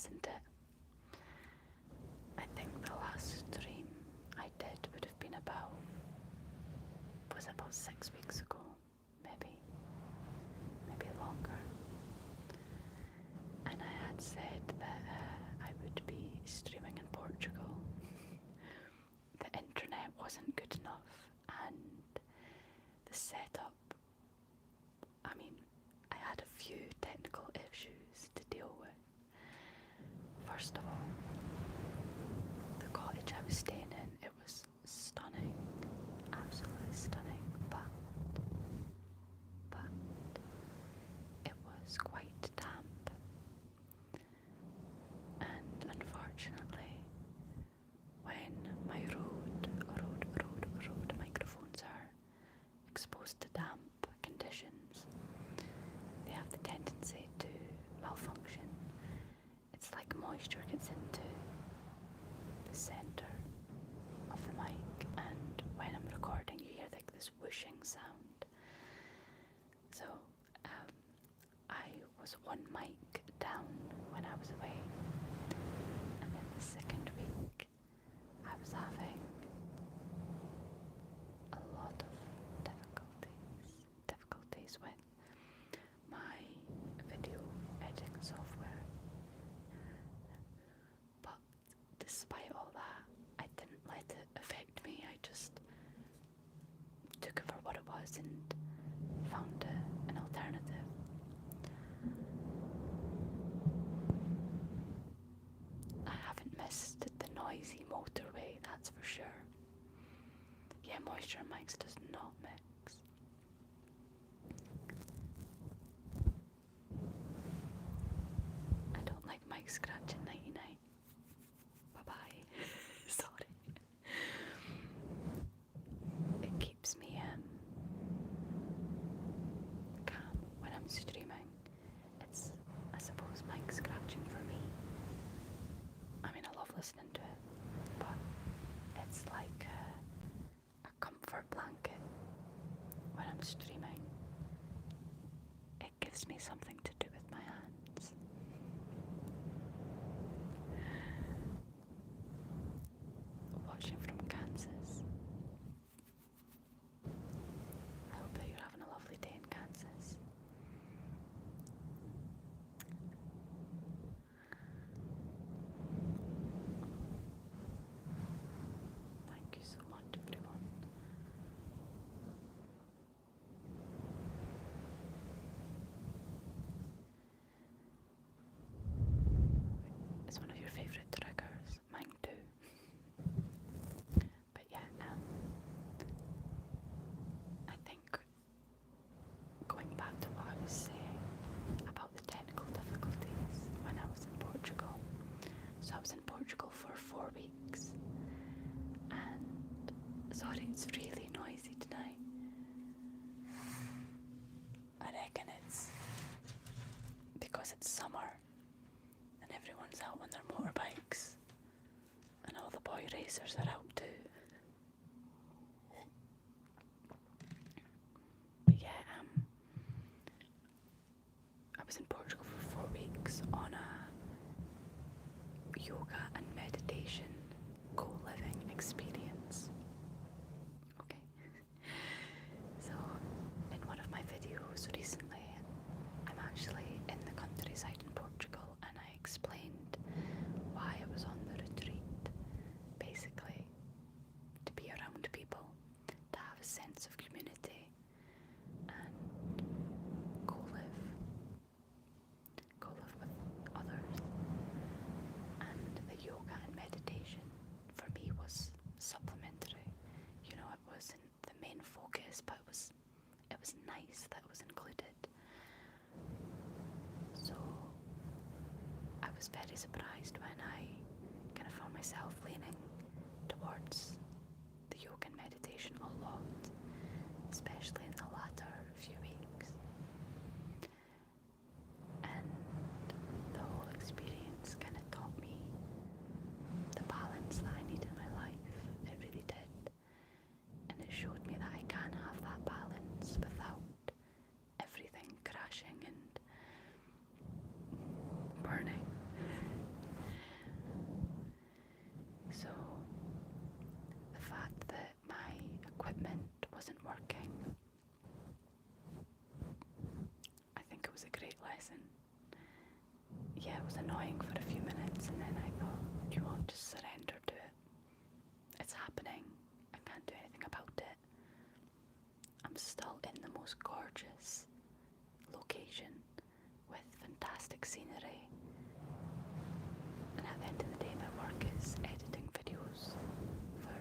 isn't it? I think the last stream I did would have been about 6 weeks ago, maybe longer. And I had said that I would be streaming in Portugal. The internet wasn't good enough, and the setup, I mean, I had a few technical issues to deal with. First of all, the cottage I was staying in, it was stunning, absolutely stunning, but it was quite damp, and unfortunately, when my Rode microphones are exposed to damp conditions, they have the tendency to malfunction. It's like moisture gets into the centre of the mic, and when I'm recording you hear like this whooshing sound. So I was one mic down when I was away, and then the second week I was having a lot of difficulties with my video editing software. But despite all that, I didn't let it affect me. I just took it for what it was and found an alternative. I haven't missed the noisy motorway, that's for sure. Yeah, moisture mics does not mix. I don't like mic scratching 99. Bye-bye. Sorry. It keeps me calm when I'm streaming. It's, I suppose, mic scratching for me. I mean, I love listening to it, but it's like a comfort blanket when I'm streaming. It gives me something to do with my hands. Watching from Kansas. I hope that you're having a lovely day in Kansas. Thank you so much, everyone. It's one of your favourite triggers, mine too. But yeah, I think going back to what I was saying about the technical difficulties when I was in Portugal. So I was in Portugal for 4 weeks, and sorry, it's really noisy tonight. I reckon it's because it's summer and everyone's out on their motorbikes and all the boy racers are out too. But yeah, I was in Portugal for 4 weeks on a yoga and meditation co-living experience. Okay. So in one of my videos recently, I'm actually in the countryside in Portugal, and I explained why I was on the retreat. Basically, to be around people, to have a sense of community, and co-live with others. And the yoga and meditation for me was supplementary. You know, it wasn't the main focus, but it was nice that it was included. So I was very surprised when I kind of found myself leaning towards the yoga and meditation a lot, especially in the latter few weeks. And the whole experience kind of taught me the balance that I need in my life. It really did. And it showed me that I can have that balance without everything crashing and burning. yeah, it was annoying for a few minutes, and then I thought, you know what, just surrender to it. It's happening. I can't do anything about it. I'm still in the most gorgeous location with fantastic scenery. And at the end of the day, my work is editing videos for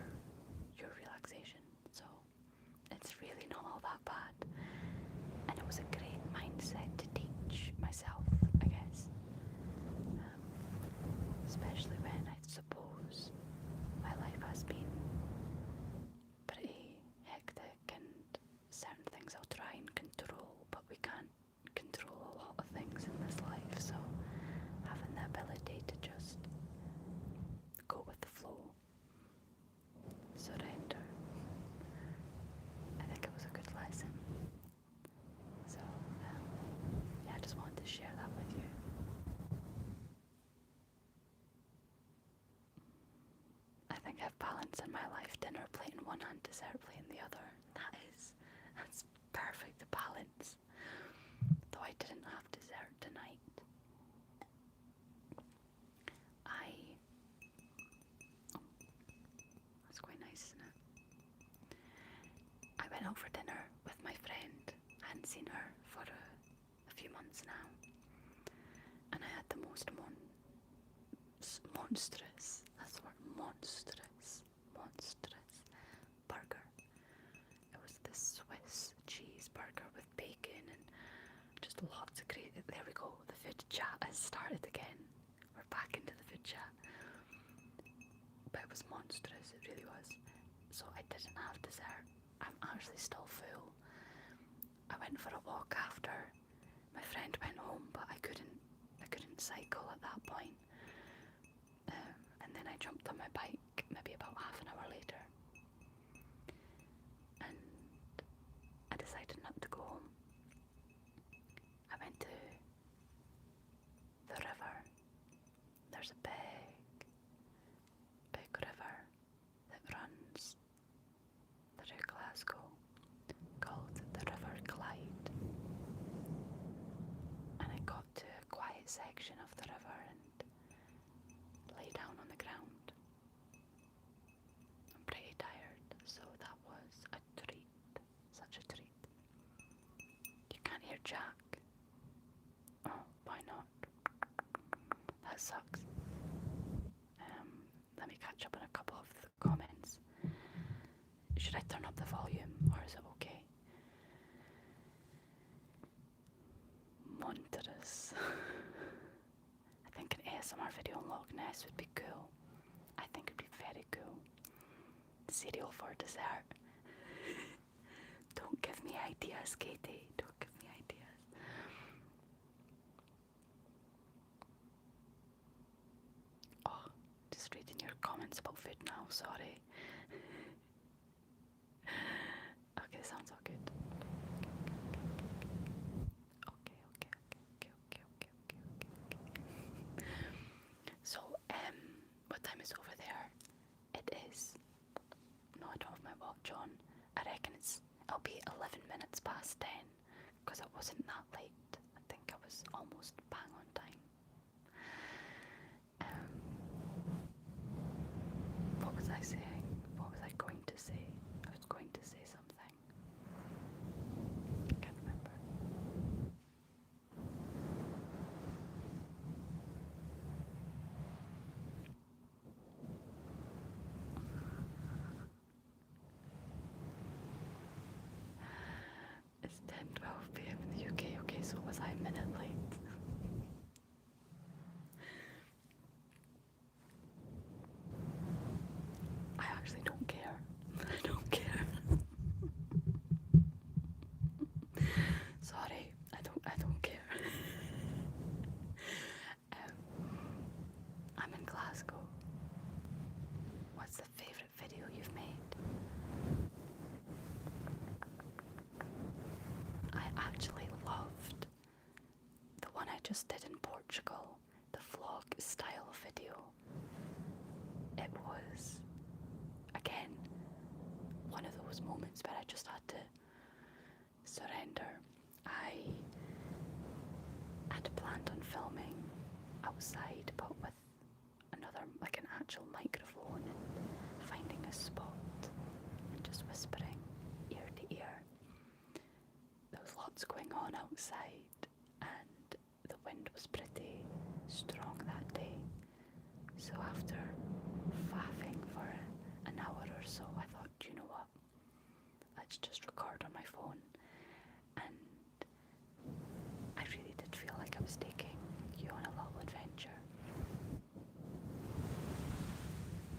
your relaxation. So it's really not all that bad. And it was a great mindset to teach myself, I guess. Especially when I suppose my life has been pretty hectic, and certain things I'll try and control, but we can't control a lot of things in this life, so having the ability to just go with the flow, surrender, I think it was a good lesson. So yeah, I just wanted to share that with you. I think I have balance in my life. Dinner plate in one hand, dessert plate in the other. That's perfect balance. Though I didn't have dessert tonight. That's quite nice, isn't it? I went out for dinner with my friend. I hadn't seen her for a few months now. And I had the most monstrous, that's the word, monstrous burger. It was this Swiss cheeseburger with bacon and just lots of great, there we go, the food chat has started again. We're back into the food chat. But it was monstrous, it really was. So I didn't have dessert. I'm actually still full. I went for a walk after. My friend went home, but I couldn't cycle at that point. And then I jumped on my bike maybe about half an hour later. And I decided not to go home. I went to the river. There's a big river that runs through Glasgow called the River Clyde. And I got to a quiet section of the river and lay down on the ground. I'm pretty tired, so that was a treat. Such a treat. You can't hear Jack. Oh, why not? That sucks. Let me catch up on a couple of the comments. Should I turn up the volume, or is it okay? Monstrous. I think an ASMR video on Loch Ness would be cool. I think it'd be very cool. Cereal for dessert. Don't give me ideas, Katie. Don't give me ideas. Oh, just reading your comments about food now, sorry. Okay, sounds all good. Okay. So, what time is over there? It is. No, I don't have my watch on. I reckon it'll be 11 minutes past 10, because it wasn't that late. I think I was almost bang on time. What was I saying? What was I going to say? I was going to say something. I can't remember. It's 10:12 p.m. in the UK. Okay, so was I a minute late? I actually don't care. I don't care. Sorry, I don't care. I'm in Glasgow. What's the favourite video you've made? I actually loved the one I just did in Portugal, the vlog style video. It was, again, one of those moments where I just had to surrender. I had planned on filming outside but with another, like an actual microphone, and finding a spot and just whispering ear to ear. There was lots going on outside and the wind was pretty strong that day. So after faffing for an hour or so, I thought, you know what, let's just record on my phone. And I really did feel like I was taking you on a little adventure.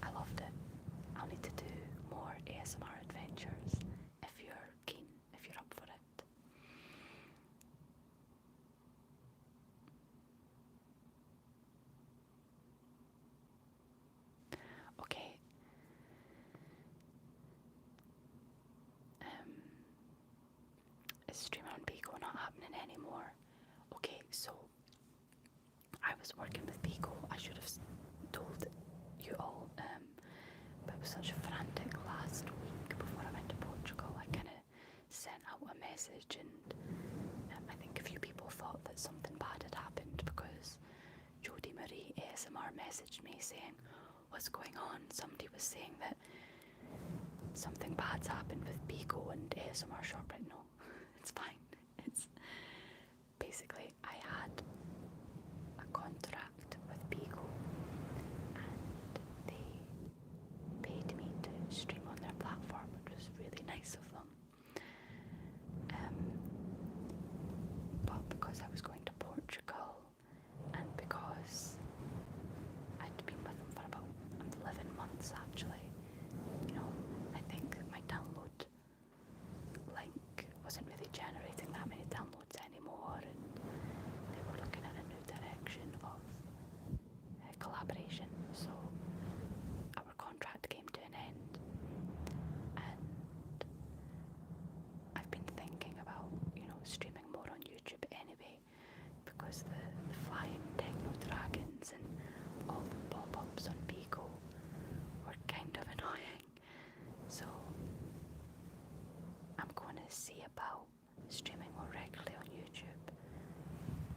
I loved it. I'll need to do more ASMR adventures if you're keen, if you're up for it. Okay. Is streaming on Pico not happening anymore? Okay, so I was working with Pico. I should have told you all, but it was such a frantic last week before I went to Portugal. I kind of sent out a message, and I think a few people thought that something bad had happened because Jodie Marie ASMR messaged me saying, "What's going on?" Somebody was saying that something bad's happened with Pico and ASMR Shortbread. No, it's fine. It's basically I had a contract with Pico and they paid me to stream on their platform, which was really nice of them. But because I was going to Portugal and because I'd been with them for about 11 months actually, you know, I think my download link wasn't really generating that many downloads anymore, and they were looking at a new direction of collaboration, so our contract came to an end. And I've been thinking about, you know, streaming more on YouTube anyway, because the flying techno dragons and all the pop-ups on Pico were kind of annoying. So I'm going to see about streaming more regularly on YouTube,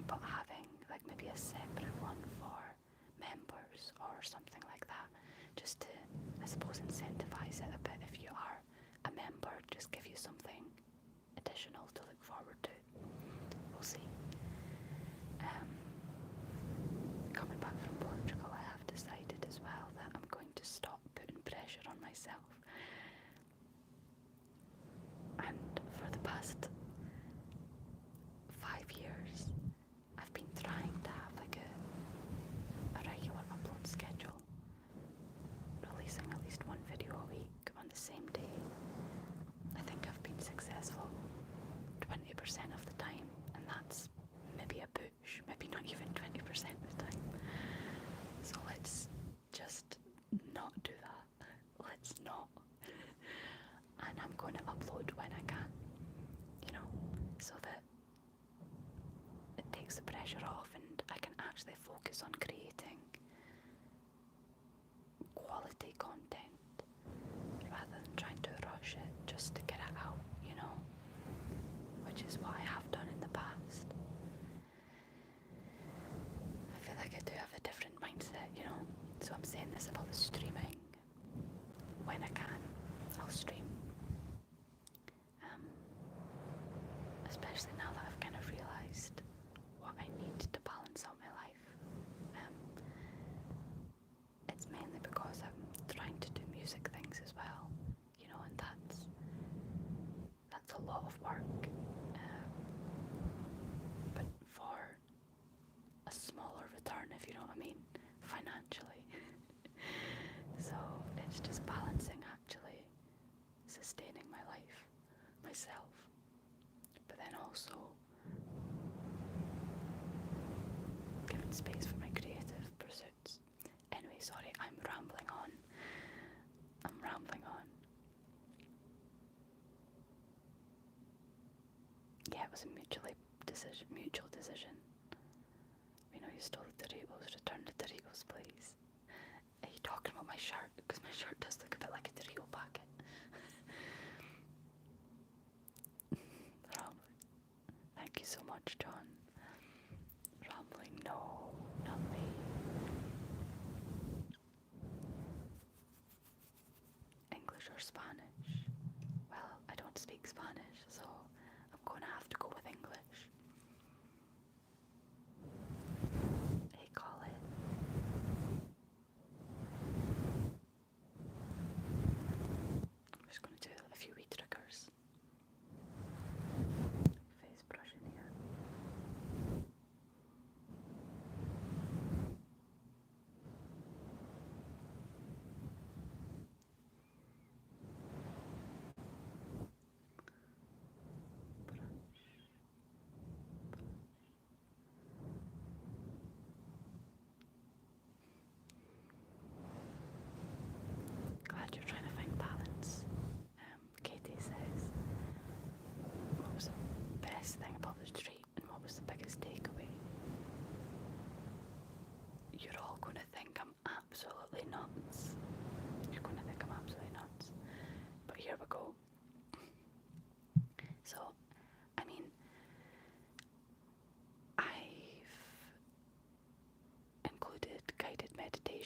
but having like maybe a separate one for members or something like that, just to, I suppose, incentivize it a bit. If you are a member, just give you something additional to look forward to. We'll see. Coming back from Portugal, I have decided as well that I'm going to stop putting pressure on myself. And for the past 5 years, I've been trying to have like a regular upload schedule, releasing at least one video a week on the same day. I think I've been successful 20% of the time, and that's maybe a push, maybe not even 20% of the time. So let's just not do that. Let's not. And I'm going to upload when I can, you know, so that it takes the pressure off and I can actually focus on creating quality content rather than trying to rush it just to get it out, you know, which is what I have done in the past. I feel like I do have a different mindset, you know, so I'm saying this about the streaming. When I can, I'll stream. Especially now that I've kind of realised what I need to balance out my life. It's mainly because I'm trying to do music things as well, you know, and that's a lot of work, but for a smaller return, if you know what I mean, financially. So it's just balancing actually sustaining my life, myself, but then also giving space for my creative pursuits. Anyway, sorry, I'm rambling on. Yeah, it was a mutual decision. You know, you stole the Doritos, return the Doritos, please. Are you talking about my shirt? Because my shirt does look a bit like a Dorito packet. Rambling. Thank you so much, John. Rambling, no, not me.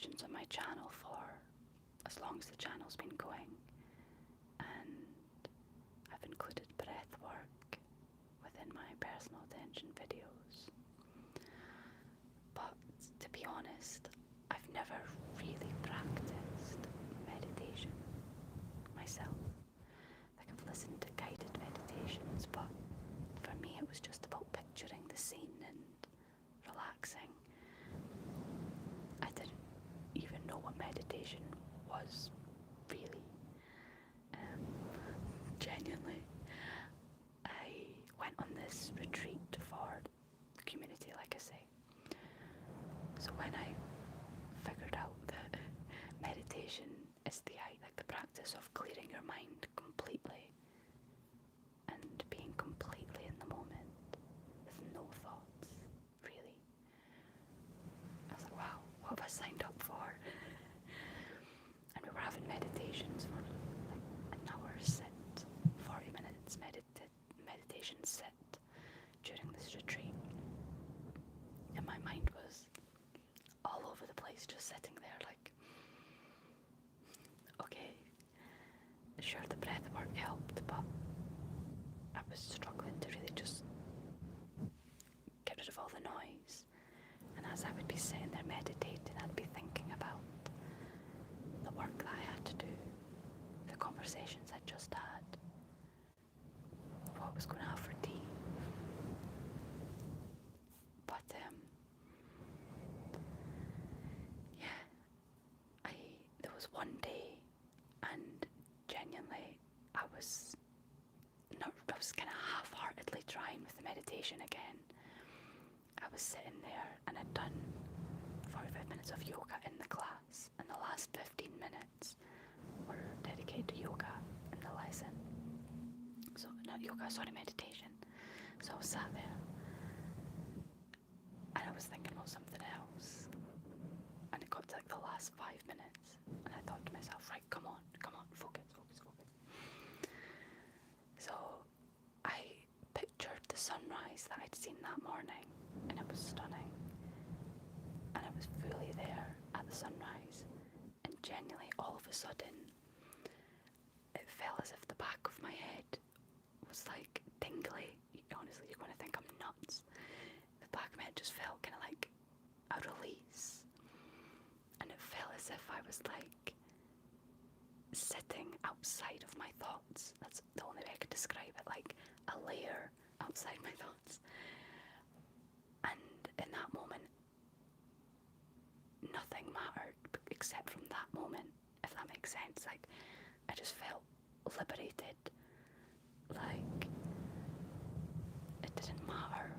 meditations on my channel for as long as the channel's been going, and I've included breath work within my personal attention videos. But to be honest, I've never really practiced meditation myself. Like, I've listened to guided meditations, but for me it was just about picturing the scene and relaxing. I didn't even know what meditation was, really. Genuinely. I went on this retreat for the community, like I say. So when I figured out that meditation is the practice of clearing your mind completely and being completely in the moment with no thoughts, really, I was like, wow, what have I signed up for? And we were having meditations for like an hour sit, 40 minutes meditation sit during this retreat. And my mind was all over the place, just sitting there like, okay, sure, the breath work helped, but I was struggling to really just get rid of all the noise. And as I would be sitting there meditating, I'd be thinking about the work that I had to do, the conversations I'd just had, what I was going to have for tea. But yeah, there was one day, and genuinely I was kind of half-heartedly trying with the meditation again. I was sitting there and I'd done 45 minutes of yoga in the class, and the last 15 minutes were dedicated to yoga in the lesson. So, not yoga, sorry, meditation. So I was sat there and I was thinking about something else, and it got to like the last 5 minutes, and I thought to myself, right, come on, focus. So I pictured the sunrise that I'd seen that morning, and it was stunning, and I was fully there at the sunrise, and genuinely all of a sudden it felt as if the back of my head was like tingly. Honestly, you're going to think I'm nuts. The back of my head just felt kind of like a release, and it felt as if I was like sitting outside of my thoughts. That's the only way I could describe it, like a layer outside my thoughts. And in that moment, nothing mattered except from that moment, if that makes sense. Like, I just felt liberated. Like, it didn't matter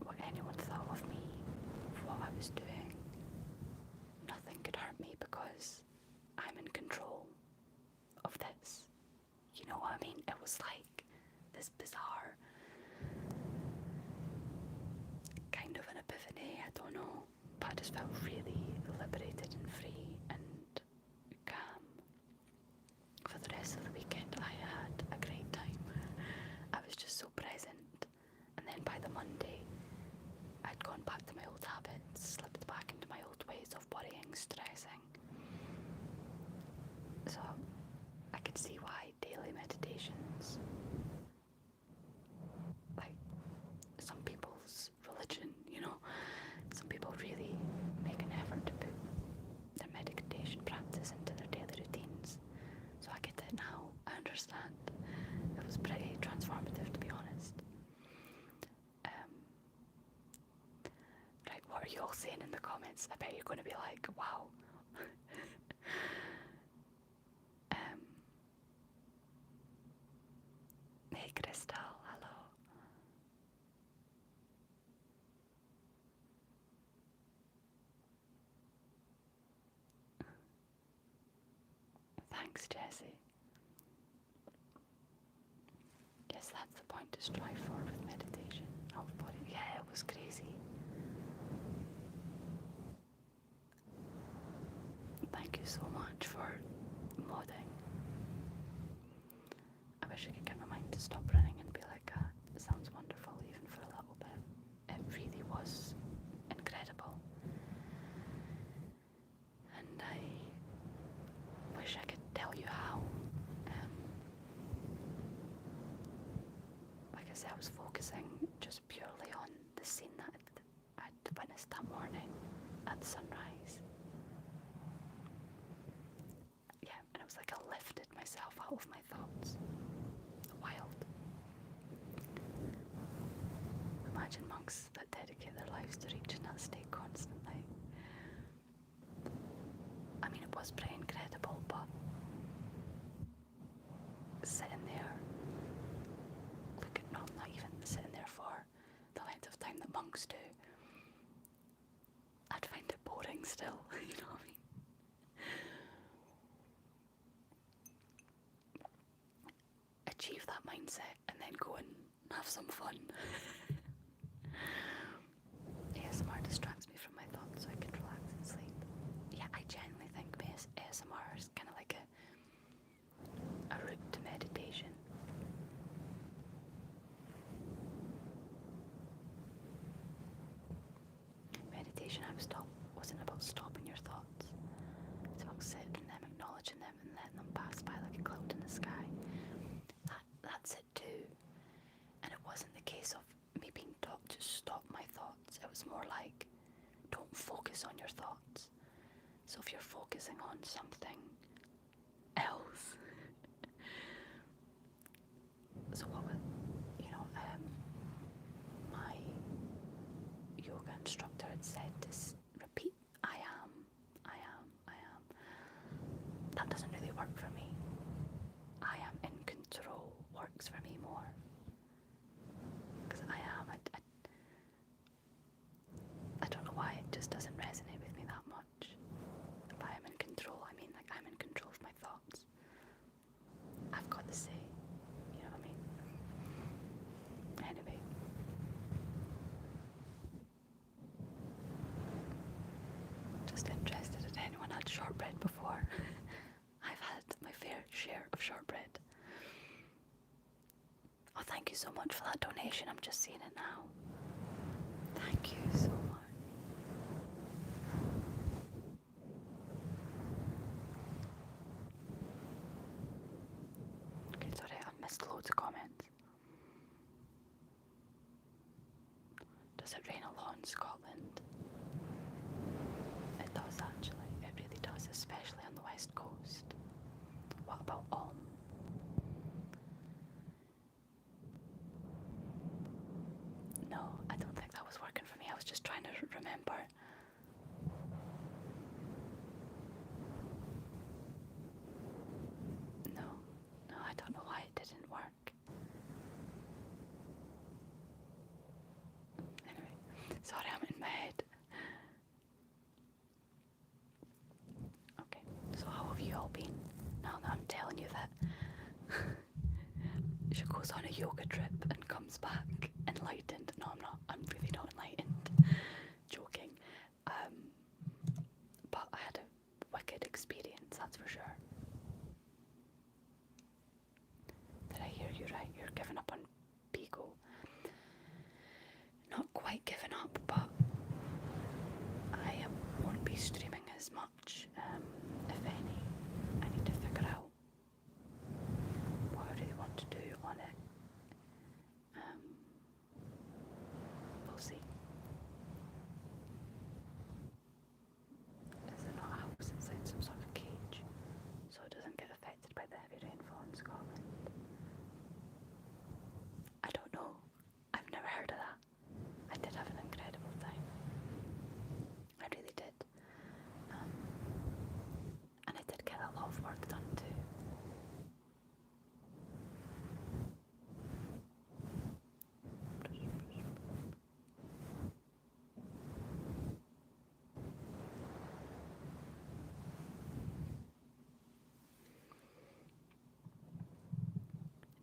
what anyone thought of me, what I was doing. Nothing could hurt me because I'm in control of this. You know what I mean? It was like this bizarre kind of an epiphany, I don't know, but I just felt really liberated and free and calm. For the rest of the weekend, I had a great time. I was just so present. And then by the Monday, I'd gone back to my old habits, slipped back into my old ways of worrying, stressing. So I could see why daily meditations, like some people's religion, you know, some people really make an effort to put their meditation practice into their daily routines. So I get it now, I understand. It was pretty transformative, to be honest. Right, what are you all saying in the comments? I bet you're going to be like, wow. Hey Crystal, hello. Thanks, Jessie. Yes, that's the point to strive for with meditation. Yeah, it was crazy. Thank you so much for modding. I wish I could get my mind to stop running and be like, it sounds wonderful even for a little bit. It really was incredible. imagine monks that dedicate their lives to reaching that state constantly. I mean, it was pretty incredible, but sitting there, not even sitting there for the length of time that monks do, I'd find it boring still, you know what I mean? Achieve that mindset and then go and have some fun. ASMR distracts me from my thoughts so I can relax and sleep. Yeah, I genuinely think ASMR is kind of like a route to meditation. Meditation wasn't about stopping your thoughts. It's about sitting them, acknowledging them, and letting them pass by like a cloud in the sky. That's it too. And it wasn't the case of me being taught to stop my thoughts. It was more like, don't focus on your thoughts. So if you're focusing on something else, so what would, my yoga instructor had said to repeat, I am. That doesn't really work for me. I am in control works for me more. Because I don't know why, it just doesn't resonate with me that much. If I am in control, I mean like I'm in control of my thoughts. I've got the say, you know what I mean? Anyway. Just interested if anyone had shortbread before. I've had my fair share of shortbread. Oh, thank you so much for that donation. I'm just seeing it now. Thank you so much. Okay, sorry, I've missed loads of comments. Does it rain a lot in Scotland? It does actually. It really does, especially on the west coast. What about Ulm? No, I don't think that was working for me. I was just trying to remember. No, I don't know why it didn't work. Anyway, sorry, I'm in my head. Okay, so how have you all been? Now that I'm telling you that she goes on a yoga trip and comes back enlightened. No, I'm not. I'm really not enlightened. Joking. But I had a wicked experience, that's for sure. Did I hear you right? You're giving up on Pico. Not quite giving up, but I won't be streaming as much, if any. I need to figure out what I really want to do on it. We'll see. Is it not a house inside some sort of cage, so it doesn't get affected by the heavy rainfall in Scotland? I don't know. I've never heard of that. I did have an incredible time. I really did. And I did get a lot of work done too.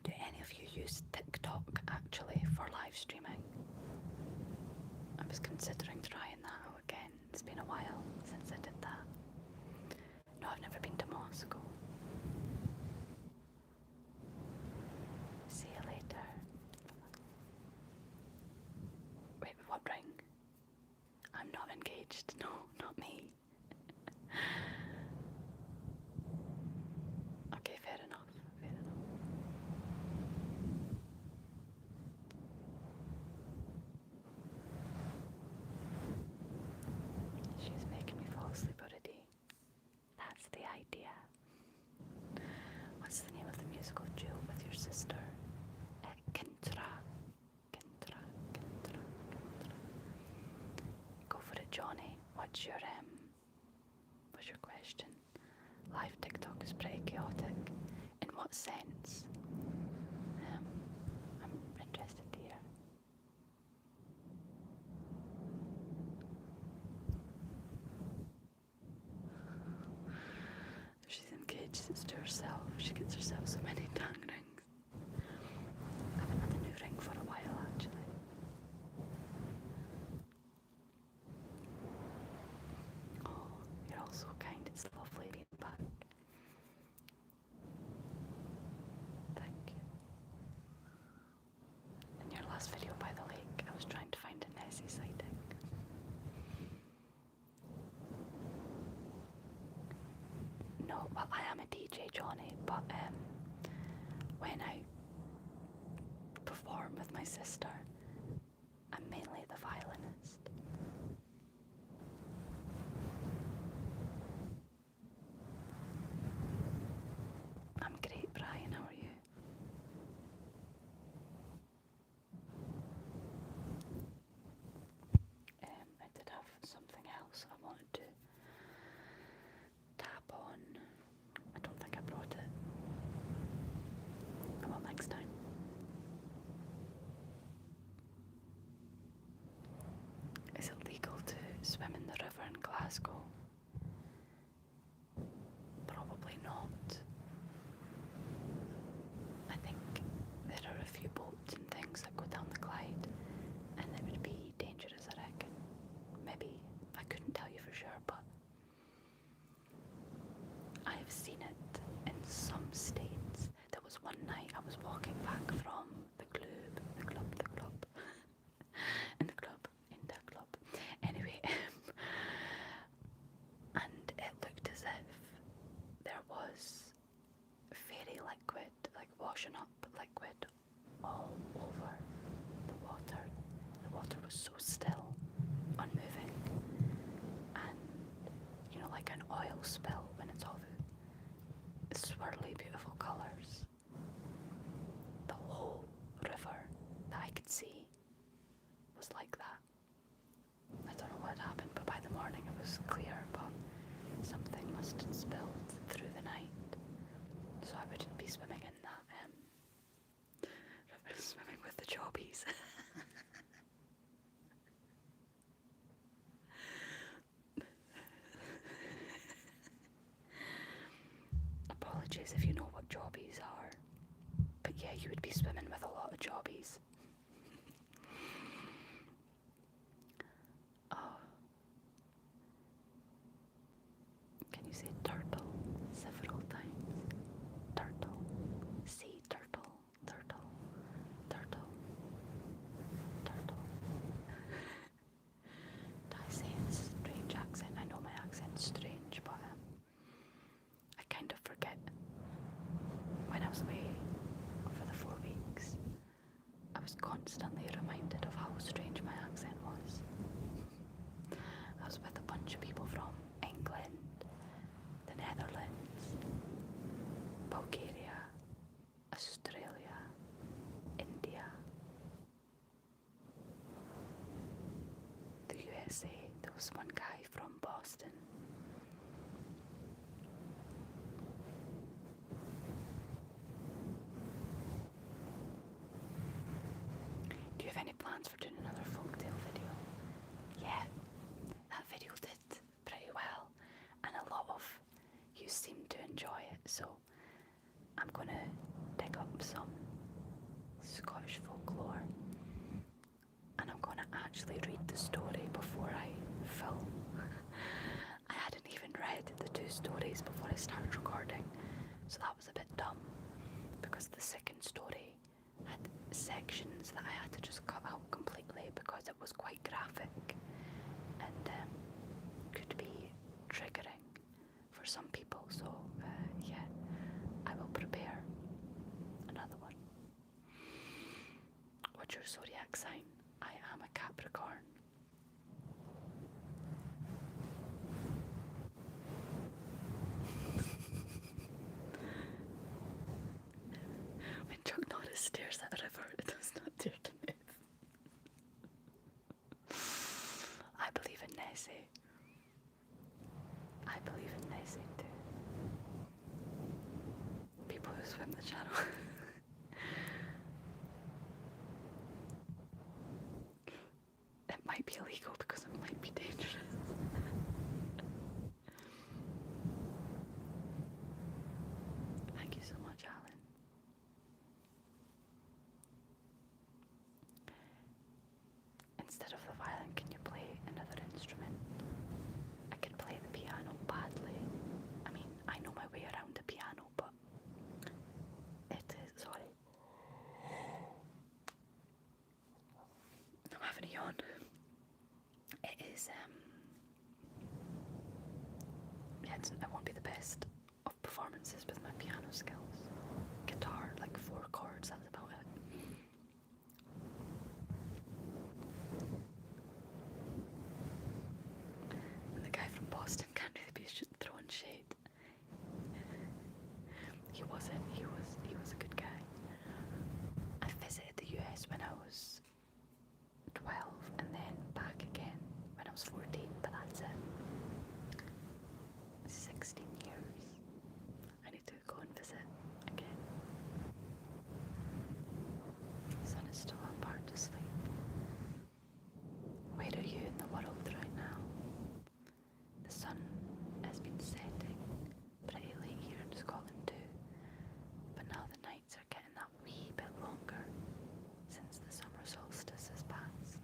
Do any of you use TikTok actually for live streaming? I was considering trying that out again. It's been a while since I did that. No, I've never been to Moscow. See you later. Wait, what ring? I'm not engaged. No, not me. Okay, fair enough. what's your question? Live TikTok is pretty chaotic. In what sense? I'm interested to hear. She's engaged, it's to herself. She gets herself so many tongue rings. I haven't had a new ring for a while, actually. Oh, you're all so kind. It's lovely being back. Thank you. In your last video by the lake, I was trying to find a Nessie sighting. No, well, I am a DJ, Johnny, but when I perform with my sister, I'm mainly the violinist. I'm great, Brian, how are you? I did have something else I wanted to tap on. I don't think I brought it. Well, next time. Is it legal to swim in the river in Glasgow? Probably not. I think there are a few boats and things that go down the Clyde, and it would be dangerous, I reckon. Maybe, I couldn't tell you for sure, but I have seen it in some states. There was one night I was walking back from the club, anyway, and it looked as if there was fairy liquid, like washing up liquid all over the water. The water was so still, unmoving, and like an oil spill when it's all the swirly, beautiful colours. The whole river that I could see was like that. I don't know what happened, but by the morning it was clear, but something must have spilled through the night, so I wouldn't be swimming in that river, swimming with the jobbies. Apologies if you know what jobbies are, but yeah, you would be swimming with a lot of jobbies. Oh. Can you say turtle several times? Turtle. Sea turtle. Turtle. Turtle. Turtle. Did I say it's a strange accent? I know my accent's strange, but I kind of forget. When I was away for the 4 weeks, I was constantly reminded of how strange my accent was. I was with a bunch of people from England, the Netherlands, Bulgaria, Australia, India, the USA. There was one guy from Boston. Do you have any plans for doing another folktale video? Yeah, that video did pretty well, and a lot of you seemed to enjoy it, so I'm gonna dig up some Scottish folklore, and I'm gonna actually read the story before I film. I hadn't even read the 2 stories before I started recording, so that was a bit dumb, because the second story had sections that I had to just cut out completely because it was quite graphic and could be triggering for some people, so yeah, I will prepare another one. What's your zodiac sign? I am a Capricorn. When Chuck Norris stares at a river, it does not dare to move. I believe in Nessie. I believe in racing too. People who swim the channel. It might be illegal because it might be dangerous. Thank you so much, Alan. Instead of the violin, can you play another instrument? I can play the piano badly. I mean, I know my way around the piano, but it is, sorry. I'm having a yawn. It is, yeah, it won't be the best of performances with my piano skills. Guitar, like 4 chords, that's about it. And the guy from Boston can't really be throwing shade. He wasn't, he was a good guy. I visited the US when I was 12 and then back again when I was 14, but that's it. 16 years. I need to go and visit again. The sun is still on part to sleep. Where are you in the world right now? The sun has been setting pretty late here in Scotland too, but now the nights are getting that wee bit longer since the summer solstice has passed.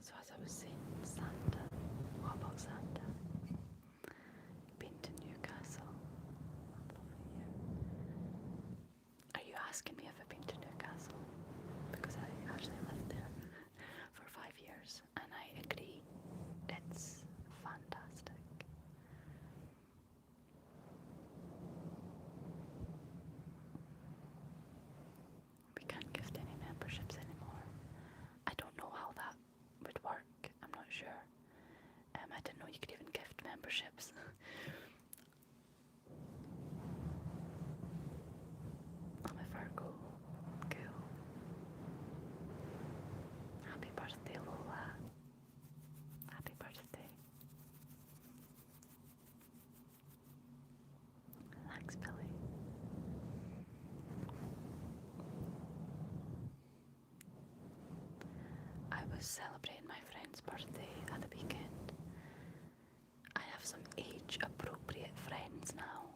So as I was saying, Santa. What about Santa? Been to Newcastle. Lovely here. Are you asking me if I've been to Newcastle? Because I actually lived there for 5 years and I agree, it's fantastic. We can't gift any memberships anymore. I don't know how that would work. I'm not sure. I didn't know you could even gift memberships. I'm a Virgo. Cool. Happy birthday, Lola. Happy birthday. Thanks, Billy. I was celebrating my friend's birthday at the weekend. I have some age-appropriate friends now.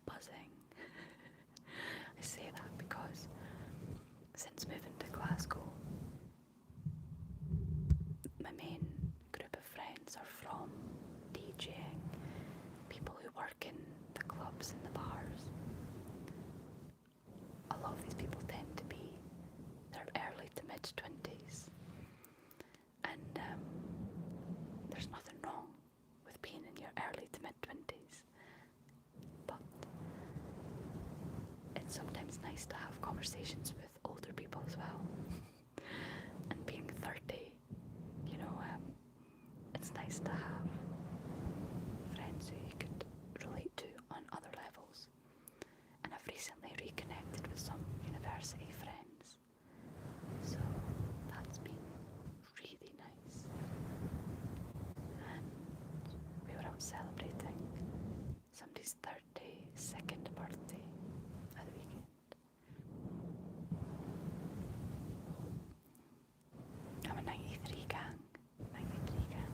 Buzzing. I say that because since moving to Glasgow, my main group of friends are from DJing, people who work in the clubs and the bars. A lot of these people tend to be their early to mid-20s, and there's nothing wrong with being in your early to mid-20s, but it's sometimes nice to have conversations with older people as well. And being 30, you know, it's nice to have friends who you could relate to on other levels. And I've recently reconnected with some university friends, so that's been really nice. And we were out celebrating somebody's 32nd birthday at the weekend. I'm a 93 gang. 93 gang.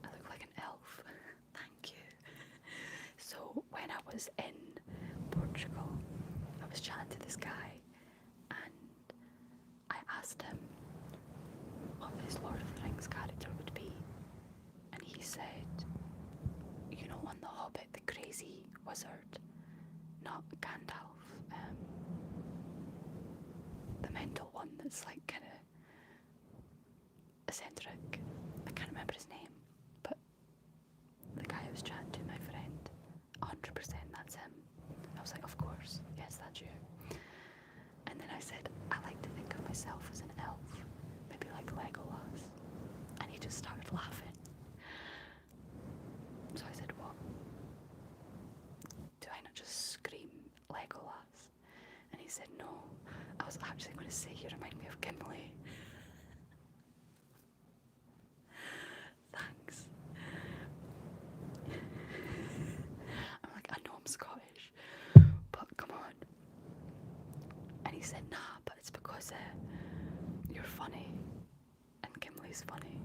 I look like an elf. Thank you. So when I was in Portugal, I was chatting to this guy and I asked him what his Lord of the Rings character would be, and he said, you know, on The Hobbit, the crazy wizard, not Gandalf, the mental one that's like kind of eccentric. I can't remember his name, but the guy I was chatting to, my friend, 100% that's him. I was like, of course, yes, that's you. And then I said, I like to think of myself as an elf, maybe like Legolas. And he just started laughing. actually going to say you remind me of Gimli. Thanks. I'm like, I know I'm Scottish, but come on. And he said, nah, but it's because you're funny, and Gimli's funny,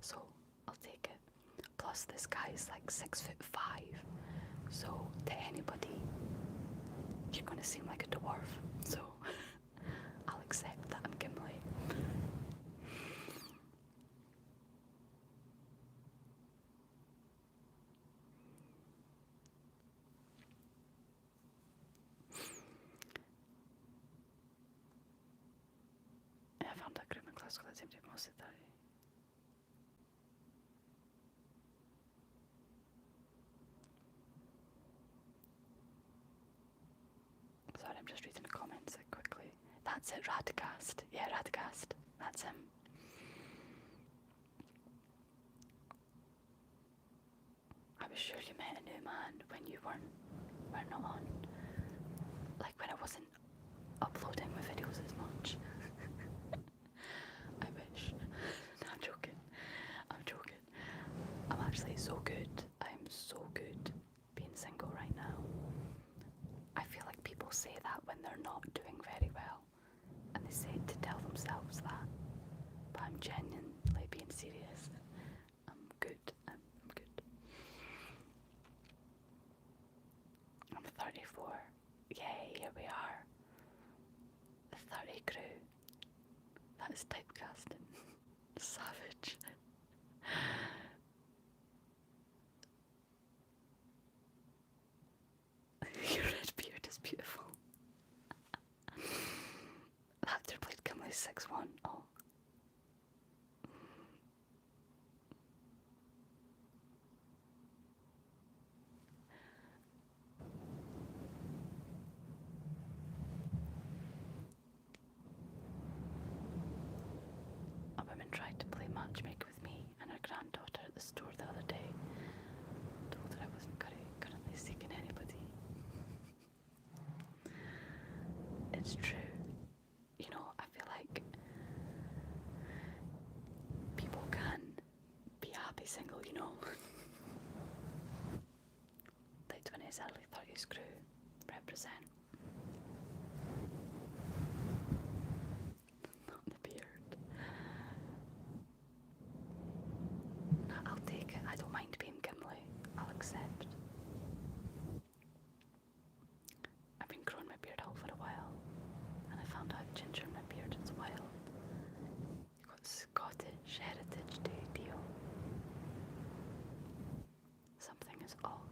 so I'll take it. Plus, this guy is like 6'5", so to anybody, you're going to seem like a dwarf, so I'll accept that I'm Gimli. I found a group in Glasgow that seemed to be mostly 30. Sorry, I'm just reading the comments quickly. That's it, Radagast. Yeah, Radagast. That's him. I was sure you met a new man when you were not on. Like when I wasn't uploading my videos as much. I wish. No, I'm joking. I'm joking. I'm actually so good. I'm so good being single right now. I feel like people say that when they're not doing very well. And they say it to tell themselves that. But I'm genuinely being serious. I'm good. I'm good. I'm 34. Yay, here we are. The 30 crew. That is typecasting. Savage. Your red beard is beautiful. The actor played Gimli 6'1". Oh. A woman tried to play matchmaker with me and her granddaughter at the store the other day. Told her I wasn't currently seeking anybody. It's true. You know, I feel like people can be happy single, you know. Late 20s, early 30s crew represent. Not the beard. I'll take it. I don't mind being Gimli. I'll accept. I've been growing my beard out for a while, and I found out ginger in my beard is wild. You've got Scottish heritage, do you, deal? Something is off.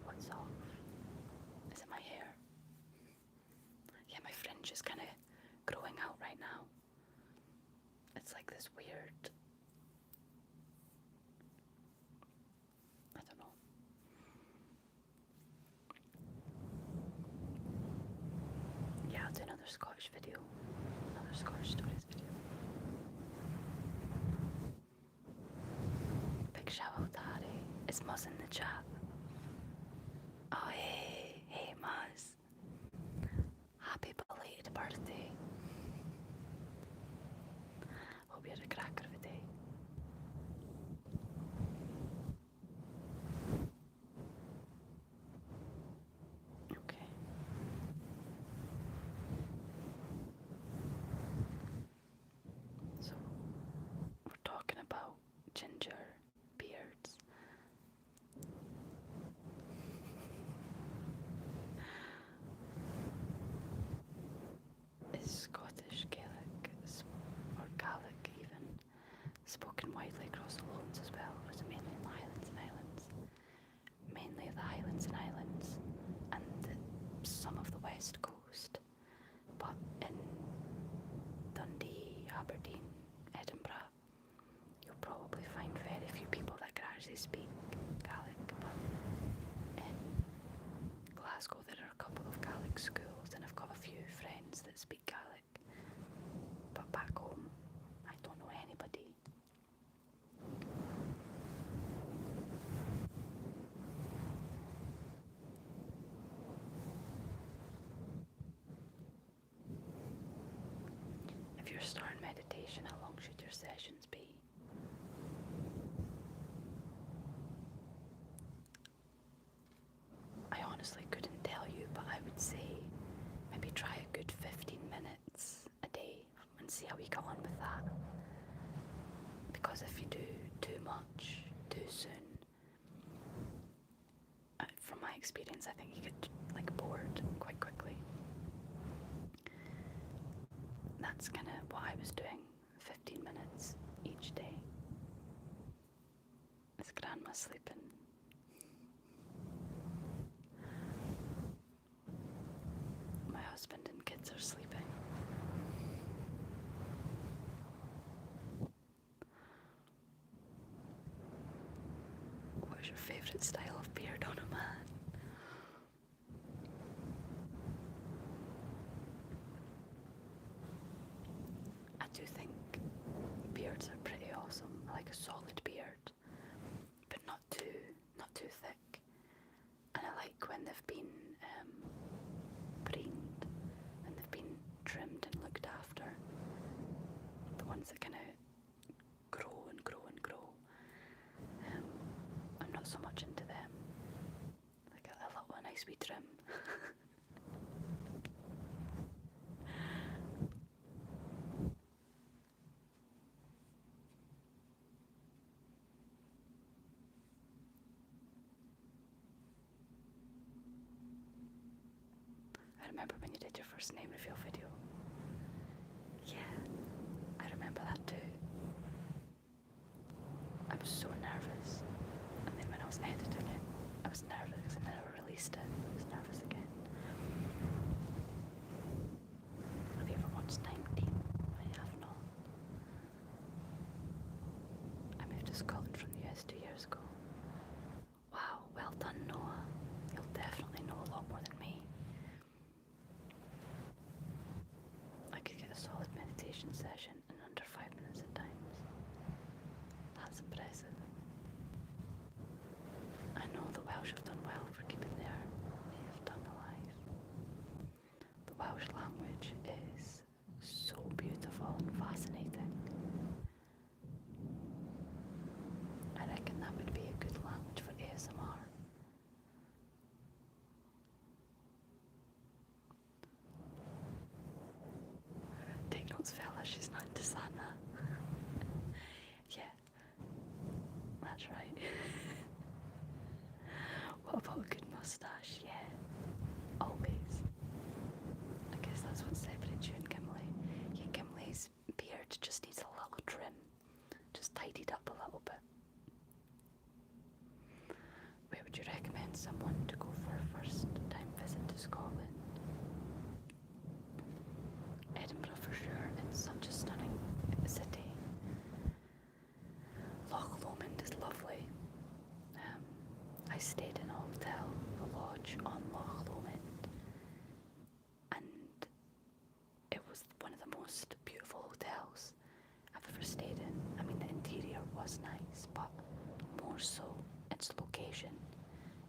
What's off? Is it my hair? Yeah, my fringe is kind of growing out right now. It's like this weird, I don't know. Yeah, I'll do another Scottish video. Another Scottish stories video. Big shout out to Harry. Is Muzz in the chat? Oh, hey Muzz. Happy belated birthday. Hope you had a cracker of a day. Okay. So, we're talking about ginger beards. Is Scottish Gaelic, or Gaelic even, spoken widely across the Lowlands as well, or is it mainly in the Highlands and Islands? Mainly the Highlands and Islands, and some of the West Coast, but in Dundee, Aberdeen, Edinburgh, you'll probably find very few people that can actually speak Gaelic, but in Glasgow there are a couple of Gaelic schools, and I've got a few friends that speak Gaelic, but back home I don't know anybody. sessions be? I honestly couldn't tell you, but I would say maybe try a good 15 minutes a day and see how you get on with that. Because if you do too much too soon, from my experience, I think you get bored quite quickly. That's kind of what I was doing, 15 minutes each day. Is Grandma sleeping? My husband and kids are sleeping. What is your favourite style of beard on a man? I do think beards are pretty awesome. I like a solid beard, but not too thick. And I like when they've been preened, and they've been trimmed and looked after. The ones that kind of grow and grow and grow. I'm not so much into them. Like a nice wee trim. I remember when you did your first name reveal video. Yeah, I remember that too. I was so nervous. And then when I was editing it, I was nervous, and then I released it, I was nervous again. Have you ever watched 19? I have not. I moved to Scotland from the US 2 years ago. Wow, well done, Noah. You'll definitely know a lot more than me. I could get a solid meditation session in under 5 minutes at times. That's impressive. I know the Welsh have done well for keeping their native tongue alive. The Welsh language is so beautiful and fascinating. I reckon that would be a good language for ASMR. Take notes, fella, she's not into Santa. Yeah, that's right. What about a good moustache? Yeah, always. I guess that's what separates you and Gimli. Yeah, Gimli's beard just needs a little trim, just tidied up a little bit. Where would you recommend someone to go for a first time visit to Scotland? Edinburgh for sure, it's such a stunning city. Loch Lomond is lovely. I stayed in a hotel, the Lodge on Loch Lomond, and it was one of the most beautiful hotels I've ever stayed in. I mean, the interior was nice, but more so its location.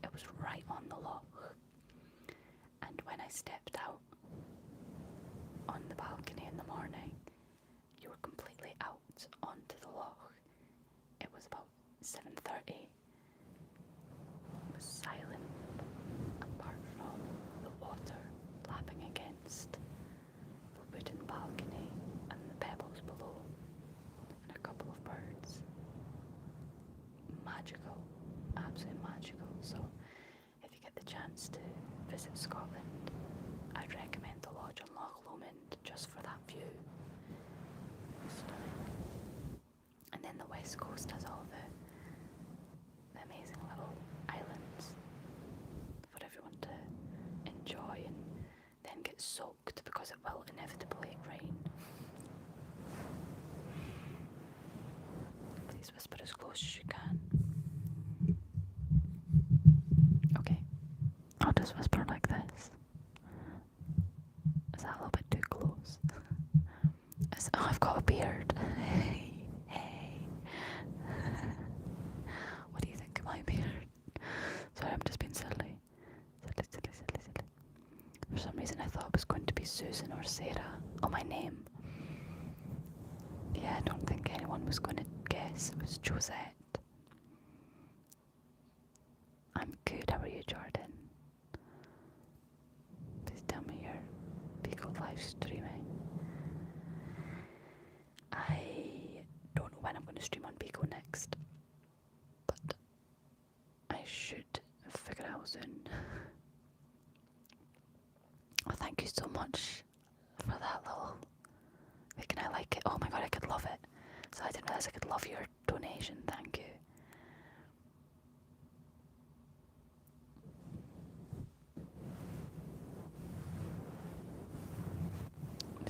It was right on the loch, and when I stepped out on the balcony in the morning, you were completely out onto the loch. It was about 7:30. It was silent, apart from the water lapping against the wooden balcony and the pebbles below, and a couple of birds. Magical, absolutely magical. So if you get the chance to visit Scotland, I'd recommend the Lodge on Loch Lomond just for that view. Stunning. And then the West Coast has all the amazing little islands for everyone to enjoy and then get soaked, because it will inevitably rain. Please whisper as close as you can. Okay, I'll just whisper like this. Is that a little bit too close? Oh, I've got a beard. Hey. What do you think of my beard? Sorry, I'm just being silly. Silly. For some reason I thought it was going to be Susan or Sarah. Oh, my name. Yeah, I don't think anyone was going to guess it was Josette. I'm good, how are you, Jordan? Please tell me you're Pico live streaming. I don't know when I'm going to stream on Pico next, but I should figure it out soon. Oh, thank you so much for that little... Wait, can I like it? Oh my god, I could love it. So I didn't realise I could love your donation, thank you.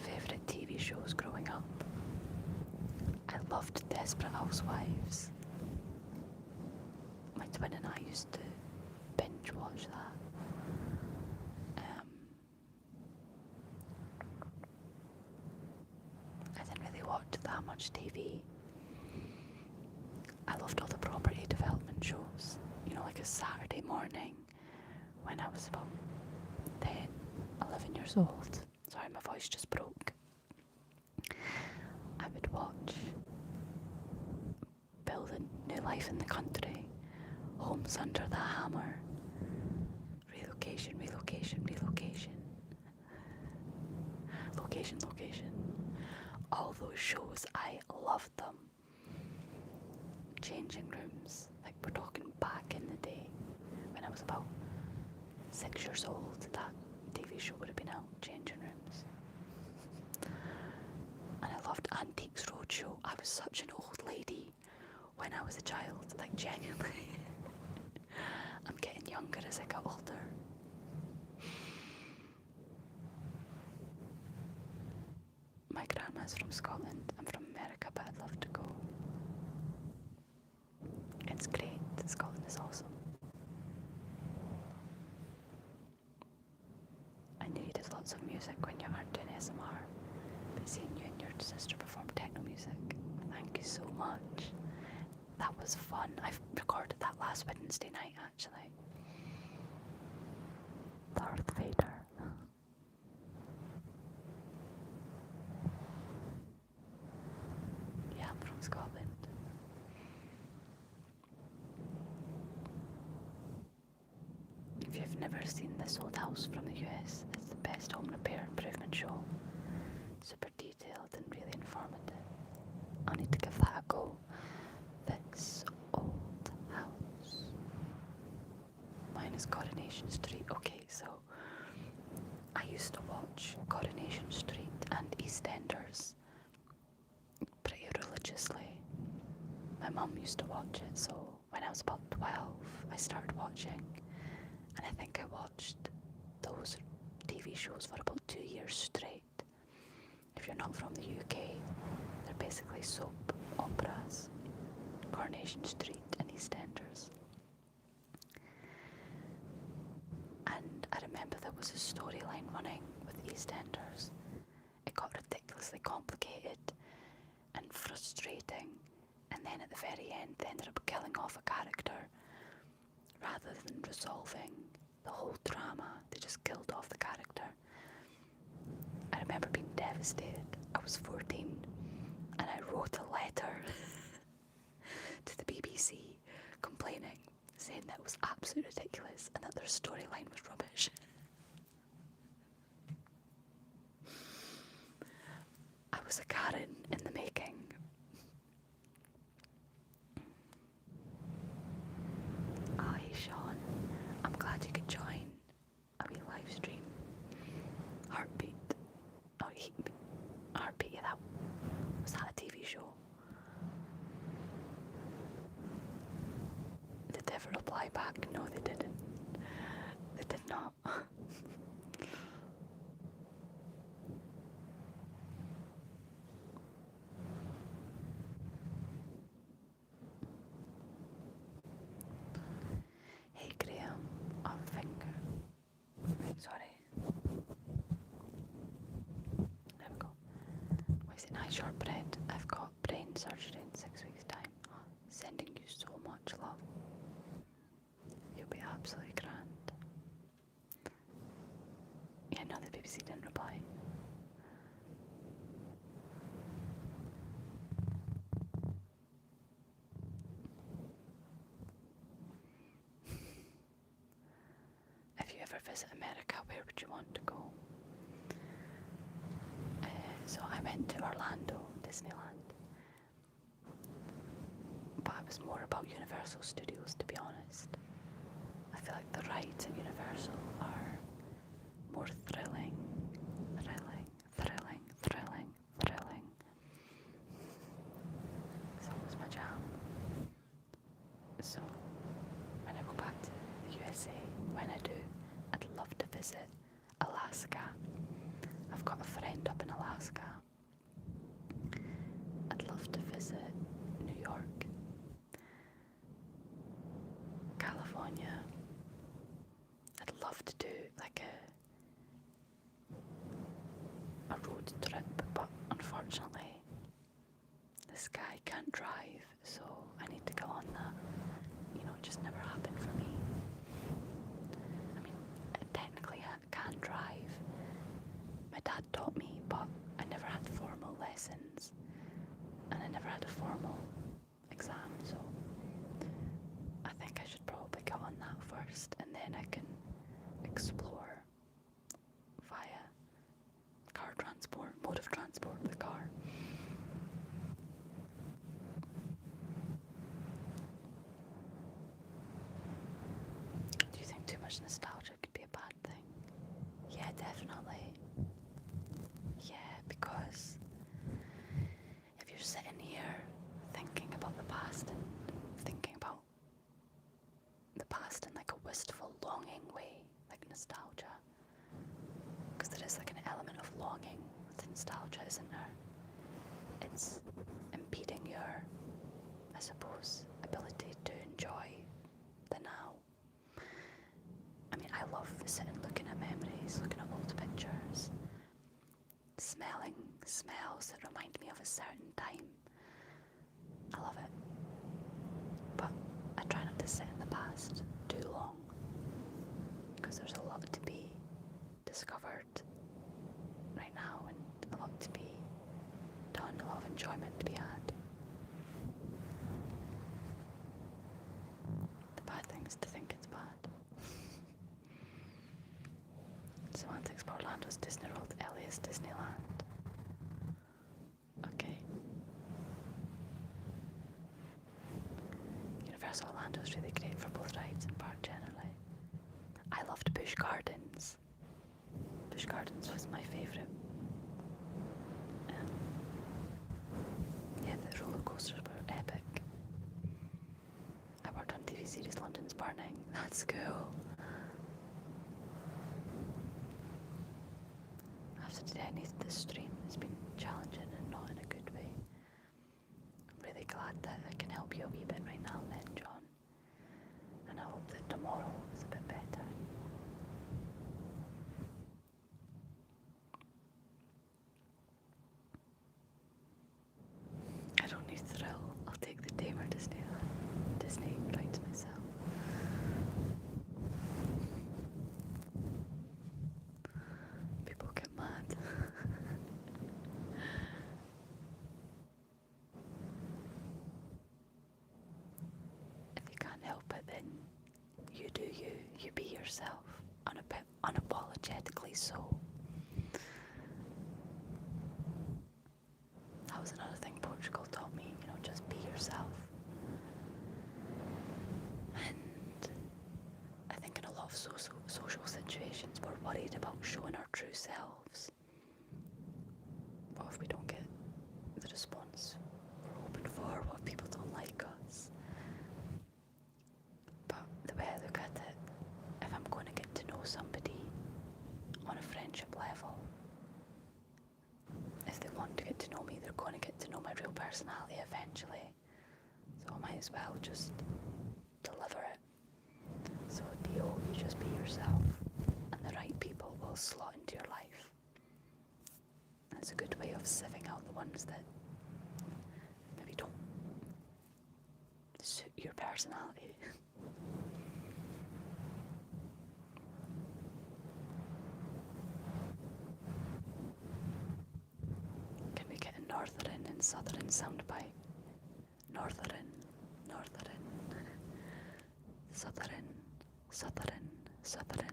Favourite TV shows growing up? I loved Desperate Housewives. My twin and I used to binge watch that. I didn't really watch that much TV. I loved all the property development shows. You know, like a Saturday morning when I was about 10, 11 years old. Sorry, my voice just broke. I would watch Building New Life in the Country, Homes Under the Hammer, Relocation, Relocation, Relocation, Location, Location. All those shows, I loved them. Changing Rooms, like we're talking back in the day when I was about 6 years old, that TV show would have been out, Changing Rooms. And I loved Antiques Roadshow. I was such an old lady when I was a child, like genuinely. I'm getting younger as I get older. My grandma's from Scotland. I'm from America, but I'd love to go. It's great. Scotland is awesome. I knew you did lots of music when you aren't doing SMR, but seeing you and your sister perform techno music, thank you so much. That was fun. I've recorded that last Wednesday night, actually. Darth Vader. Yeah, I'm from Scotland. If you've never seen This Old House from the US, it's the best home repair improvement show. Super detailed and really informative. I'll need to give that a go. This Old House. Mine is Coronation Street. Okay, so I used to watch Coronation Street and EastEnders pretty religiously. My mum used to watch it, so when I was about 12, I started watching, and I think I watched those TV shows for about 2 years straight. If you're not from the UK, they're basically soap operas. Coronation Street and EastEnders. And I remember there was a storyline running with EastEnders. It got ridiculously complicated and frustrating, and then at the very end they ended up killing off a character rather than resolving the whole drama. They just killed off the character. I remember being devastated. I was 14 and I wrote a letter to the BBC complaining, saying that it was absolutely ridiculous and that their storyline was rubbish. I was a Karen in the making. Hi Sean, I'm glad you could join a wee live stream. Heartbeat. Oh, Heartbeat, yeah, was that a TV show? Did they ever reply back? No, they didn't. They did not. Hey Graham, on finger. Sorry. There we go. Why is it nice shortbread? I've got brain surgery in 6 weeks' time. Sending you so much love. You'll be absolutely grand. Yeah, no, the BBC didn't reply. visit America, where would you want to go? So I went to Orlando, Disneyland. But it was more about Universal Studios, to be honest. I feel like the rides at Universal are more thrilling. So it was my jam. So when I go back to the USA, when I do, I'd love to visit Alaska. I've got a friend up in Alaska. I'd love to visit New York, California. I'd love to do like a road trip, but unfortunately this guy can't drive, so I need to go on that. You know, it just never happened for me. I mean, technically I can drive. My dad taught me, but I never had formal lessons, and I never had a formal exam, so I think I should probably go on that first, and then I can explore via car transport, mode of transport, the car. Do you think too much nostalgia could be a bad thing? Yeah, definitely. Yeah, because if you're sitting here thinking about the past and thinking about the past in like a wistful, longing way, like nostalgia, because there is like an element of longing with nostalgia, isn't there? It's impeding your, I suppose, ability to enjoy the now. I mean, I love sitting looking at memories, looking at old pictures, smelling smells that remind me of a certain time. I love it. But I try not to sit in the past too long, because there's a lot to be discovered right now and a lot to be done, a lot of enjoyment to be had. The bad thing is to think it's bad. Semantics Orlando's Disney World, LA's Disneyland. Okay. Universal Orlando is really great for both rides and park generally. I loved Busch Gardens. Busch Gardens was my favourite. Yeah, the roller coasters were epic. I worked on TV series London's Burning. That's cool. After today I needed this stream. It's been challenging and not in a good way. I'm really glad that I can help you a wee bit right now then, John. And I hope that tomorrow is a bit better. I don't need thrill. I'll take the tamer Disney rides myself. People get mad. If you can't help it, then you do you. You be yourself. Unapologetically so. That was another thing Portugal taught me, you know, just be yourself. And I think in a lot of social situations we're worried about showing our true selves. What if we don't get the response we're hoping for? What if people don't like us? But the way I look at it, if I'm going to get to know somebody on a friendship level, if they want to get to know me, they're going to get to know my real personality eventually. So I might as well just deliver it. So you just be yourself, and the right people will slot into your life. And it's a good way of sieving out the ones that maybe don't suit your personality. Can we get a northern and southern soundbite? Northern, southern, southern.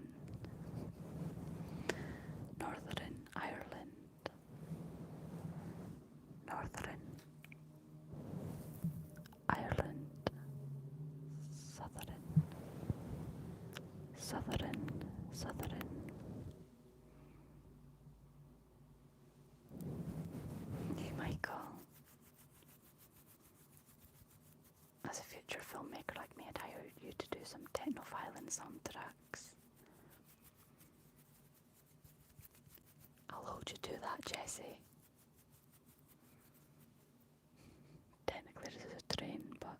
Southern. Hey Michael. As a future filmmaker like me, I'd hire you to do some techno-violin soundtracks. I'll hold you to that, Jessie. Technically this is a train, but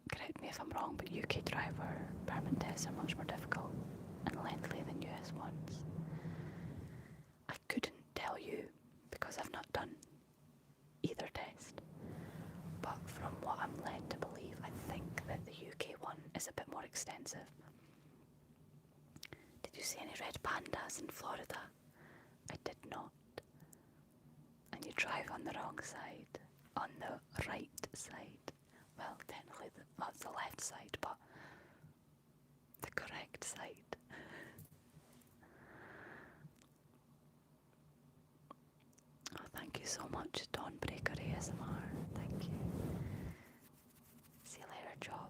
correct me if I'm wrong, but UK driver permit tests are much more difficult and lengthy than US ones. I couldn't tell you because I've not done either test, but from what I'm led to believe, I think that the UK one is a bit more extensive. Did you see any red pandas in Florida? I did not. And you drive on the wrong side, on the right side. Well, technically that's the left side, but the correct side. Oh, thank you so much, Dawnbreaker ASMR. Thank you. See you later, Job.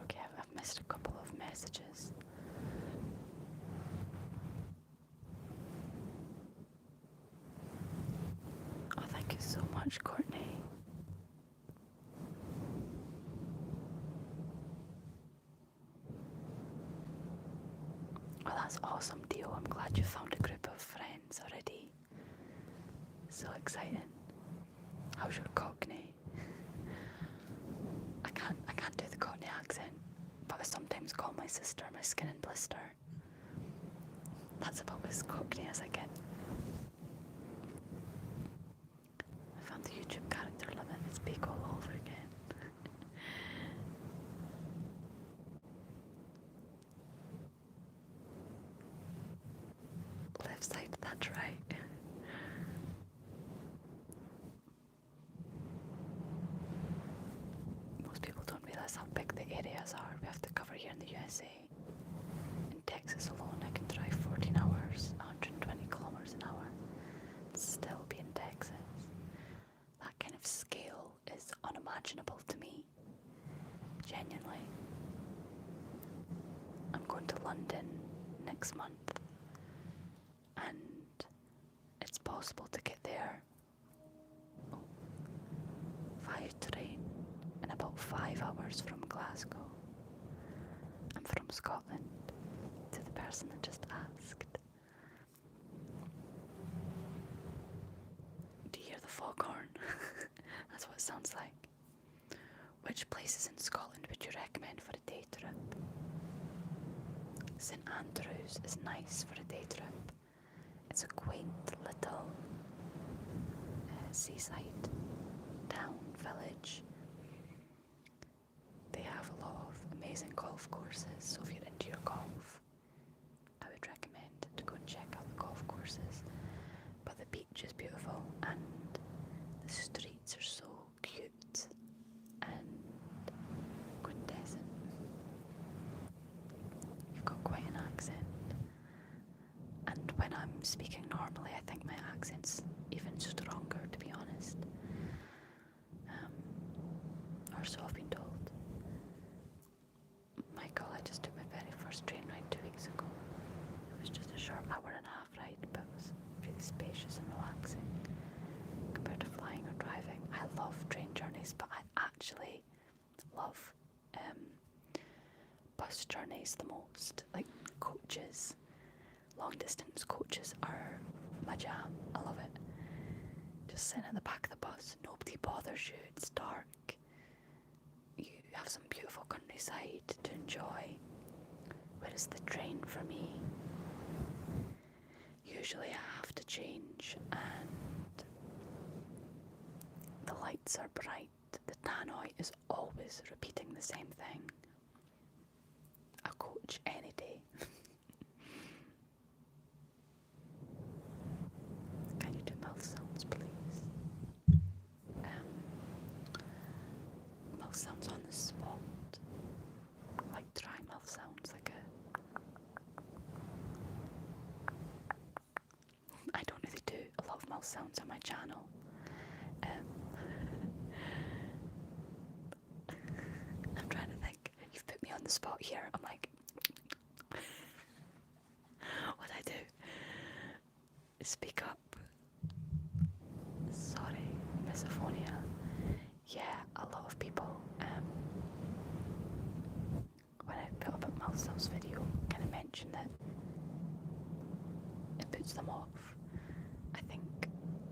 Okay, I've missed a couple of messages. Oh, thank you so much, Courtney. Oh, that's awesome, Dio. I'm glad you found a group of friends already. So exciting. How's your Cockney? I can't do the Cockney accent, but I sometimes call my sister my skin and blister. That's about as Cockney as I get. I found the YouTube character limit. It's big all over again. Left side, that's right. Most people don't realise how big the areas are we have to cover here in the USA. In Texas alone, I can drive 14 hours, 120 kilometers an hour, and still be in Texas. That kind of scale is unimaginable to me. Genuinely. I'm going to London next month, and it's possible to get there via train in about 5 hours from Glasgow. I'm from Scotland, to the person that just asked. Do you hear the foghorn? That's what it sounds like. Which places in Scotland would you recommend for a day trip? St Andrews is nice for a day trip. It's a quaint little seaside town, village. They have a lot of amazing golf courses, so if you're into your golf, I would recommend to go and check out the golf courses. But the beach is beautiful and the streets are so cute and quintessent. You've got quite an accent. And when I'm speaking normally, I think my accent's even stronger, to be honest. Or so I've been told. Michael, I just took my very first train ride 2 weeks ago. It was just a short hour and a half ride, but it was really spacious and relaxing compared to flying or driving. I love train journeys, but I actually love bus journeys the most. Like coaches. Long distance coaches are my jam. I love it. Just sitting at the back of the bus, nobody bothers you, it's dark. You have some beautiful countryside to enjoy. Whereas the train for me, usually I have to change and the lights are bright. The tannoy is always repeating the same thing. A coach any day. Can you do mouth sounds, please? Mouth sounds on the spot. Like dry mouth sounds, like a... mouth sounds on my channel. I'm trying to think. You've put me on the spot here. I'm like, what'd I do? Speak up. Sorry, misophonia. Yeah, a lot of people, when I put up a mouth sounds video, kind of mention that it puts them off. I think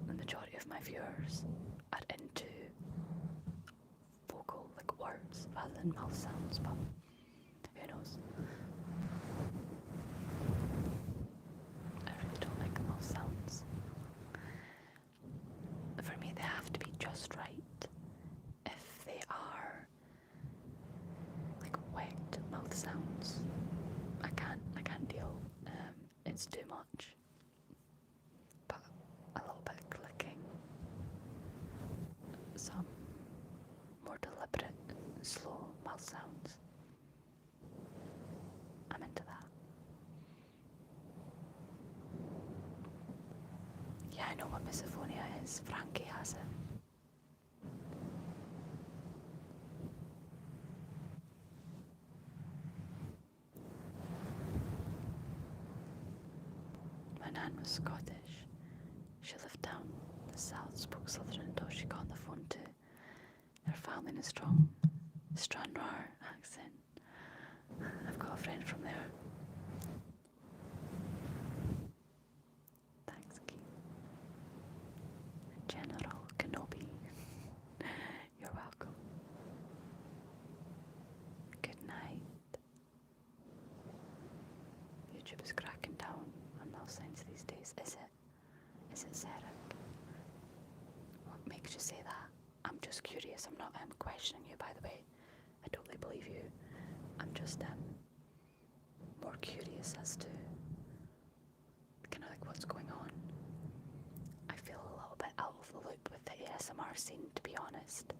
the majority of my viewers are into vocal, like words, rather than mouth sounds, but who knows? I really don't like mouth sounds. For me, they have to be just right. If they are like wet mouth sounds, I can't deal. It's too much. But a little bit of clicking, some more deliberate, slow mouth sounds, I'm into that. Yeah, I know what misophonia is. Frankie has it. My nan was Scottish. She lived down the south, spoke Southern until she got on the phone to her family in a strong Stranraer accent. I've got a friend from there. Thanks, Keith. General Kenobi. You're welcome. Good night. YouTube is cracking down on mouth sounds these days. Is it? Is it, Sarah? What makes you say that? I'm just curious. I'm questioning you, by the way. I totally believe you. I'm just more curious as to kind of like what's going on. I feel a little bit out of the loop with the ASMR scene, to be honest.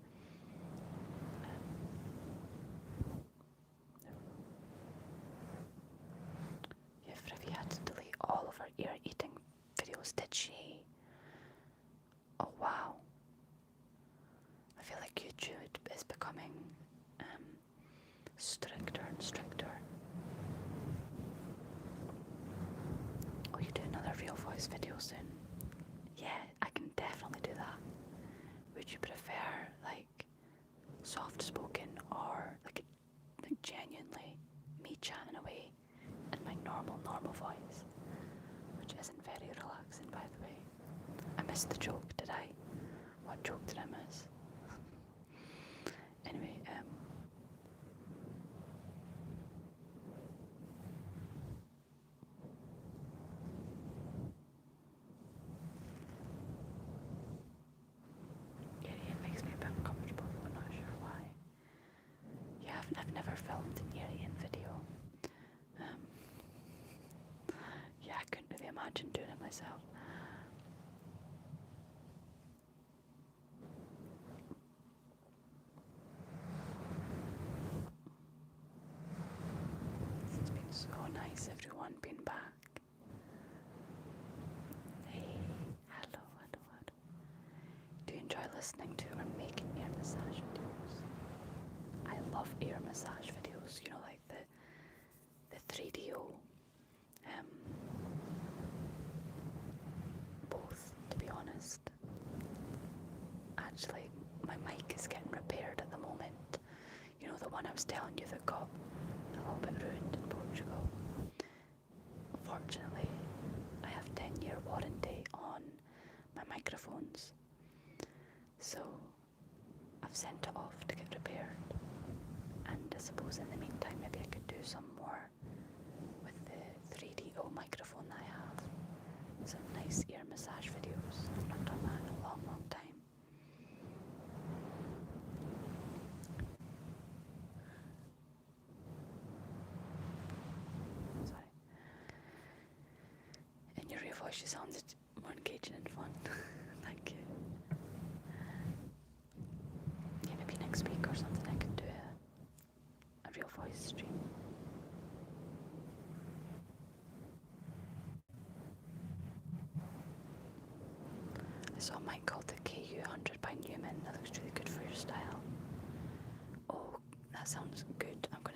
Yeah, Frivi had to delete all of her ear eating videos, did she? Oh wow. I feel like YouTube is becoming stricter and stricter. Oh, you do another real voice video soon? Yeah, I can definitely do that. Would you prefer like soft spoken or like genuinely me chatting away in my normal voice, which isn't very relaxing, by the way. I missed the joke, did I? What joke did I miss? Anyway, yeah, it makes me a bit uncomfortable. I'm not sure why. Yeah, I've never filmed an Aryan video. Yeah, I couldn't really imagine doing it myself. It's been so nice, everyone being back. Hey, hello. Do you enjoy listening to or making ear massage videos? I love ear massage videos, you know, like the 3DO, both, to be honest. Actually, my mic is getting repaired at the moment. You know, the one I was telling you that got a little bit ruined in Portugal. Fortunately, I have 10-year warranty on my microphones, so I've sent it off to get repaired. And I suppose in the meantime, maybe I could do some more with the 3DO microphone that I have. Some nice ear massage videos. I've not done that in a long time. Sorry. In your voice, you sounded more engaging and fun. Thank you. Yeah, maybe next week or something I could do a real voice stream.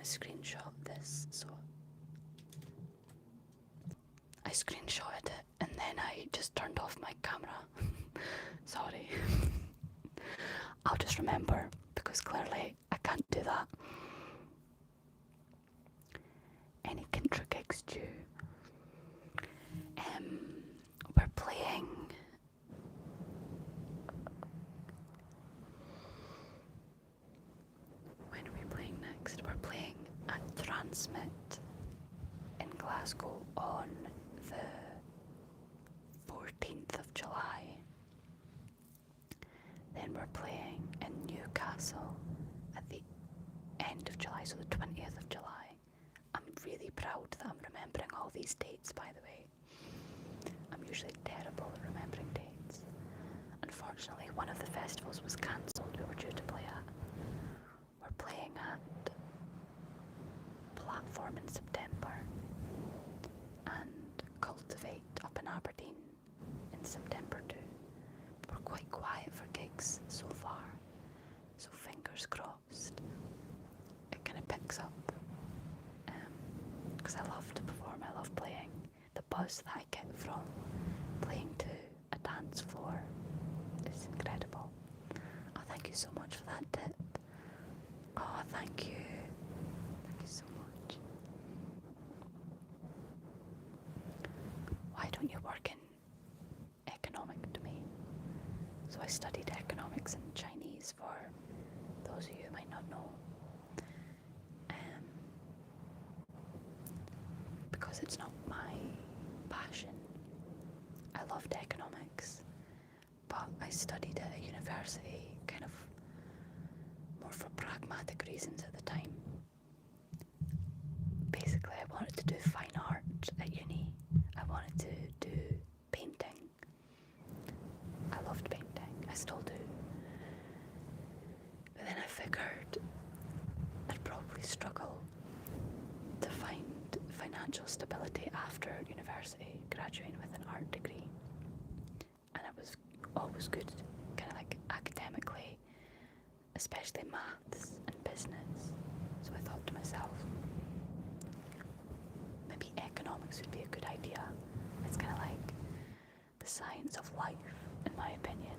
to screenshot this, so I screenshotted it and then I just turned off my camera. Sorry. I'll just remember, because clearly I can't do that. Any Kintra gigs due? We're playing... When are we playing next? We're playing at Transmit in Glasgow on the 14th of July. Then we're playing in Newcastle at the end of July, so the 20th of July. I'm really proud that I'm remembering all these dates, by the way. I'm usually terrible at remembering dates. Unfortunately, one of the festivals was cancelled we were due to play at. We're playing at Platform in September and Cultivate up in Aberdeen in September too. We're quite quiet for gigs so far, so fingers crossed it kind of picks up, because I love to perform, I love playing. The buzz that I get from playing to a dance floor is incredible. Oh, thank you so much for that tip. Oh, thank you so much. Why don't you work in economic domain? So I studied economics and Chinese, for those of you who might not know. Because it's not my passion. I loved economics, but I studied at a university kind of more for pragmatic reasons at the time. Basically, I wanted to do fine art at uni. I wanted to do painting. I loved painting. I still do. But then I figured I'd probably struggle to find financial stability after university, graduating with an art degree. And I was always good, kind of like academically, especially maths and business. So I thought to myself, maybe economics would be a good idea. It's kind of like the science of life, in my opinion.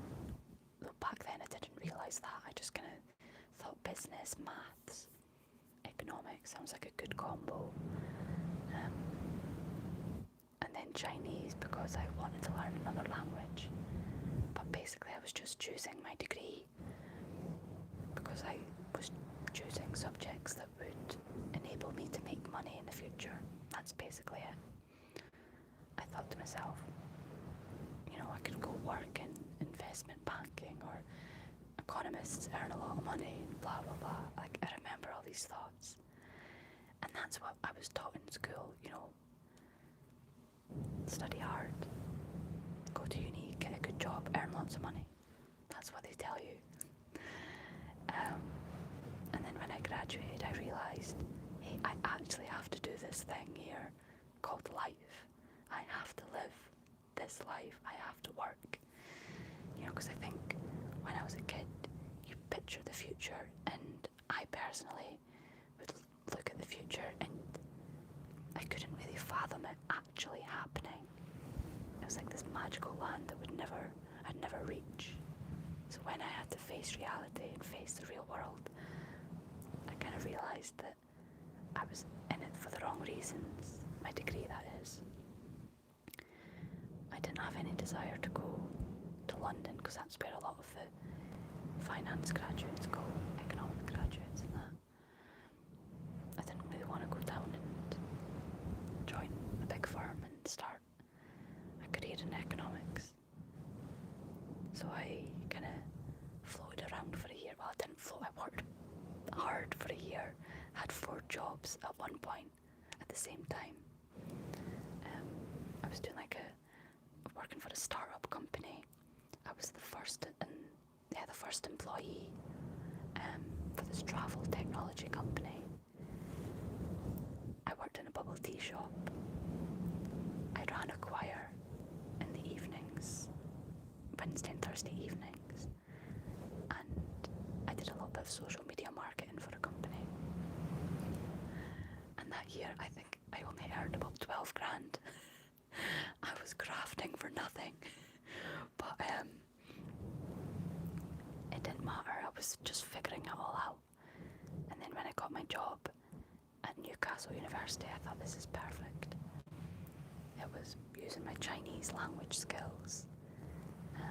Though back then I didn't realise that. I just kind of thought business, maths, economics sounds like a good combo. And then Chinese, because I wanted to learn another language. But basically I was just choosing my degree because I was choosing subjects that would enable me to make money in the future. That's basically it. I thought to myself, I could go work in investment banking, or economists earn a lot of money, blah blah blah. Like, I remember all these thoughts. And that's what I was taught in school, study hard, go to uni, get a good job, earn lots of money. That's what they tell you. And then when I graduated, I realised, hey, I actually have to do this thing here called life. I have to live this life. I have to work. Because I think when I was a kid, you picture the future, and I personally would look at the future and I couldn't really fathom it actually happening. It was like this magical land that I'd never reach. So when I had to face reality and face the real world, I kind of realised that I was in it for the wrong reasons. My degree, that is. I didn't have any desire to go to London, because that's where a lot of the finance graduates go, economic graduates and that. I didn't really want to go down and join a big firm and start a career in economics. So I kind of floated around for a year. Well, I didn't float, I worked hard for a year. Had 4 jobs at one point at the same time. I was doing working for a startup company. I was the first employee for this travel technology company. I worked in a bubble tea shop. I ran a choir in the evenings, Wednesday and Thursday evenings, and I did a little bit of social media marketing for a company. for nothing. But it didn't matter, I was just figuring it all out. And then when I got my job at Newcastle University, I thought, this is perfect. It was using my Chinese language skills, and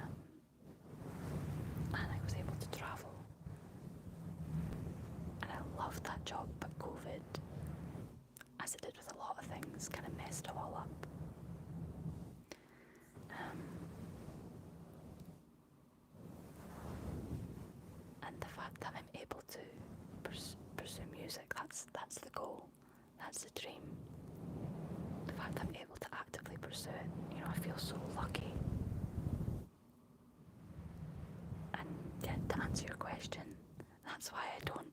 I was able to travel. And I loved that job, but COVID, as it did with a lot of things, kind of messed it all up. And the fact that I'm able to pursue music, that's the goal, that's the dream. The fact that I'm able to actively pursue it, I feel so lucky. And yeah, to answer your question, that's why I don't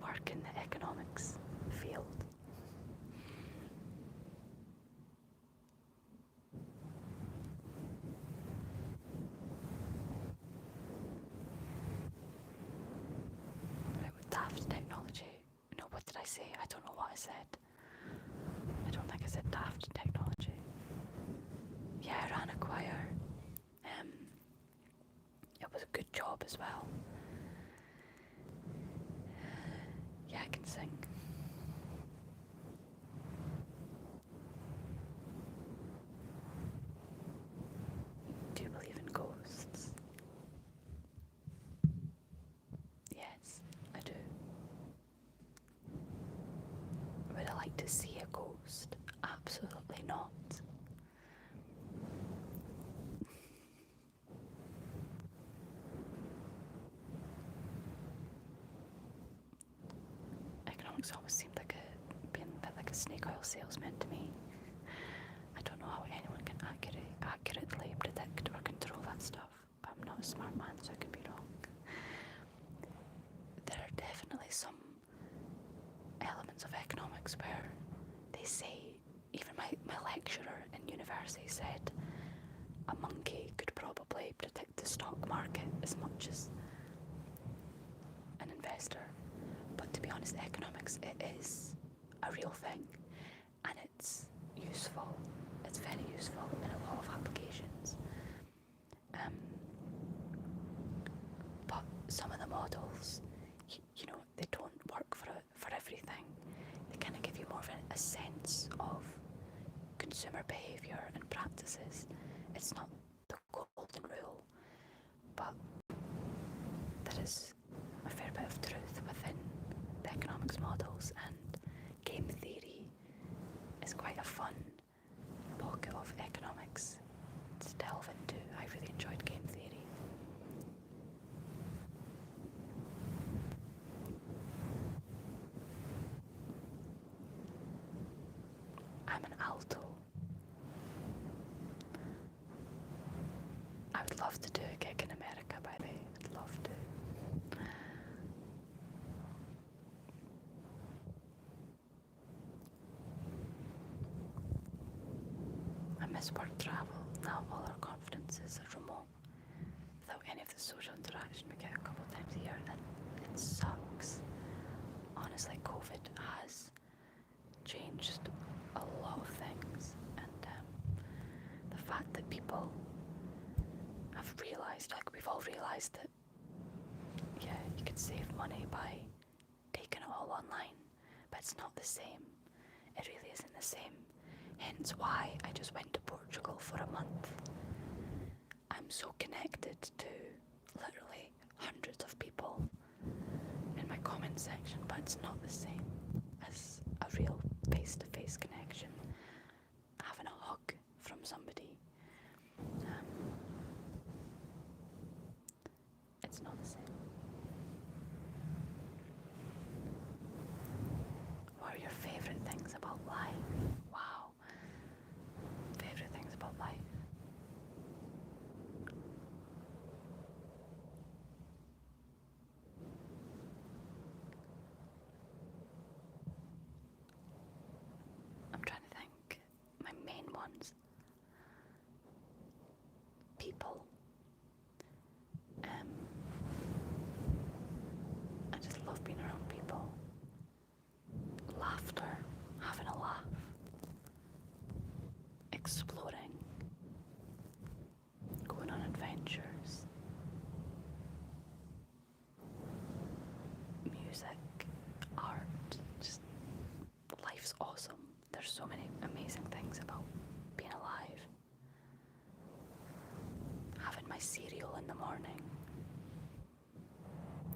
work in the economics field. Right, with daft technology, no, what did I say? I don't know what I said. I don't think I said daft technology. Yeah, I ran a choir. It was a good job as well. Yeah, I can sing. Do you believe in ghosts? Yes, I do. Would I like to see a ghost? Absolutely not. Economics always seemed like being a bit like a snake oil salesman to me. I don't know how anyone can accurately predict or control that stuff. I'm not a smart man, so I could be wrong. There are definitely some elements of economics where they say, even my lecturer in university said, a monkey could probably predict the stock market as much as an investor. But to be honest, economics, it is a real thing, and it's useful. It's very useful in a lot of applications. But some of the models, they don't work for everything. They kind of give you more of a sense of consumer behaviour and practices. It's not the golden rule, but there is a fair bit of truth within the economics models, and game theory is quite a fun pocket of economics to delve into. I really enjoyed game theory. I'm an alto. I would love to do a gig in America, by the way. I'd love to. I miss work travel. Now all our conferences are remote, without any of the social interaction we get a couple of times a year, and it sucks. Honestly, COVID has changed a lot of things, and the fact that people have realised, like we've all realised, that yeah, you can save money by taking it all online, but it's not the same. It really isn't the same. Hence why I just went to Portugal for a month. I'm so connected to literally hundreds of people in my comment section, but it's not the same as a real face-to-face connection. Having a hug from somebody. It's not the same. What are your favourite things about life? Wow. Favourite things about life? I'm trying to think. My main ones. People. I just love being around people. Laughter, having a laugh, exploring, awesome. There's so many amazing things about being alive. Having my cereal in the morning.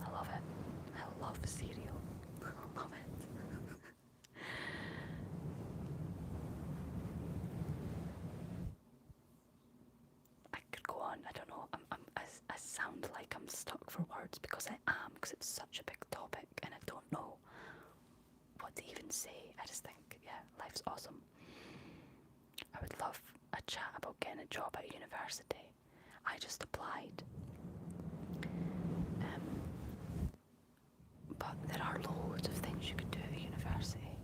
I love it. I love cereal. I love it. I could go on. I don't know. I sound like I'm stuck for words because I am, because it's such a big topic and I don't know what to even say. I just think, yeah, life's awesome. I would love a chat about getting a job at university. I just applied. But there are loads of things you could do at university.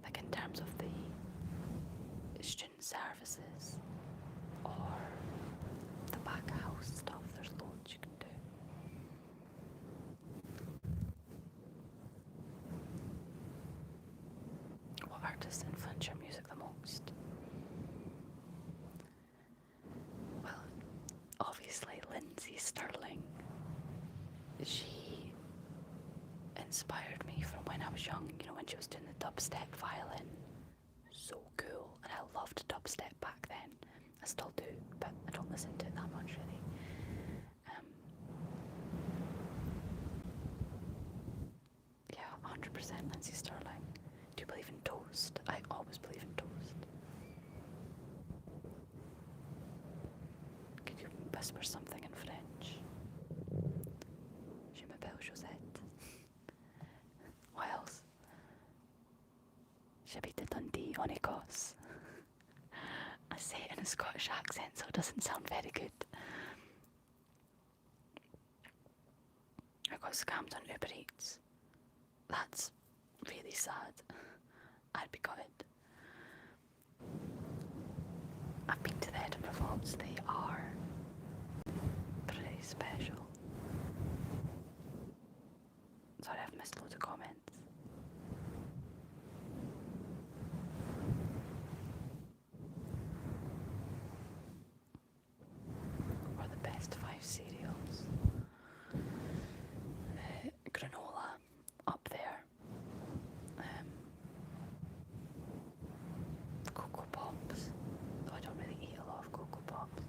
Like in terms of the student services or the back of house stuff, there's loads you can do. What artists influence your music the most? Well, obviously Lindsay Sterling. She inspired me from when I was young, you know, when she was doing the dubstep violin. So cool. And I loved dubstep back then. I still do, but I don't listen to it that much really. Yeah, 100% Lindsay Sterling. Do you believe in toast? I always believe in toast. Could you whisper something in French? Je m'appelle Josette. What else? J'habite à Dundee, en Écosse. I say it in a Scottish accent, so it doesn't sound very good. I got scammed on Uber Eats. That's really sad. I'd be gutted. I've been to the Edinburgh Vaults. They are pretty special. Sorry, I've missed loads of comments. What are the best 5 cereals? Granola, up there. Cocoa Pops, though I don't really eat a lot of Cocoa Pops.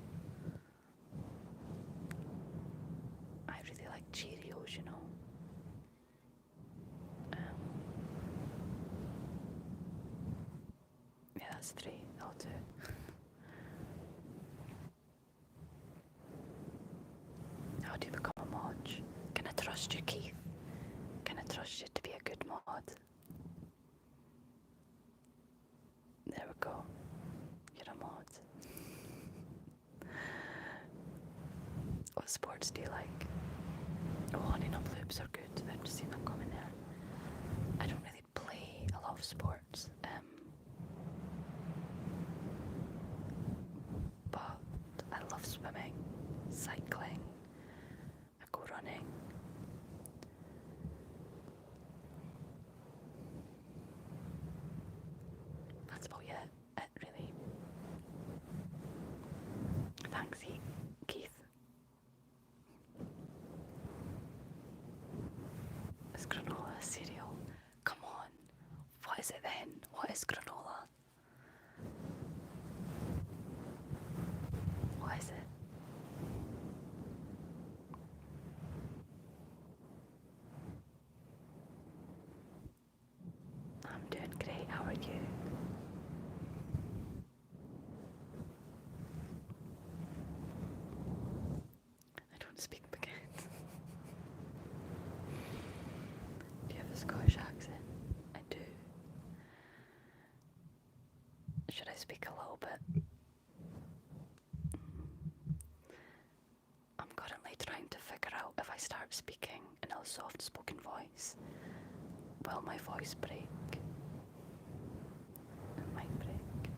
I really like Cheerios, you know. Yeah, that's 3, that'll do. How do you become a mod? Can I trust you, Keith? Can I trust you to be a good mod? There we go. You're a mod. What sports do you like? Oh, honey nut loops are good. I've just seen them coming there. I don't really play a lot of sports. But I love swimming, cycling, I go running. That's about it really. Thanks, Keith. Is granola a cereal? Come on. What is it then? What is granola? What is it? I'm doing great. How are you? I don't speak Baguette. Do you have a Scottish accent? I do. Should I speak a little bit? I'm currently trying to figure out if I start speaking in a soft-spoken voice, will my voice break? It might break.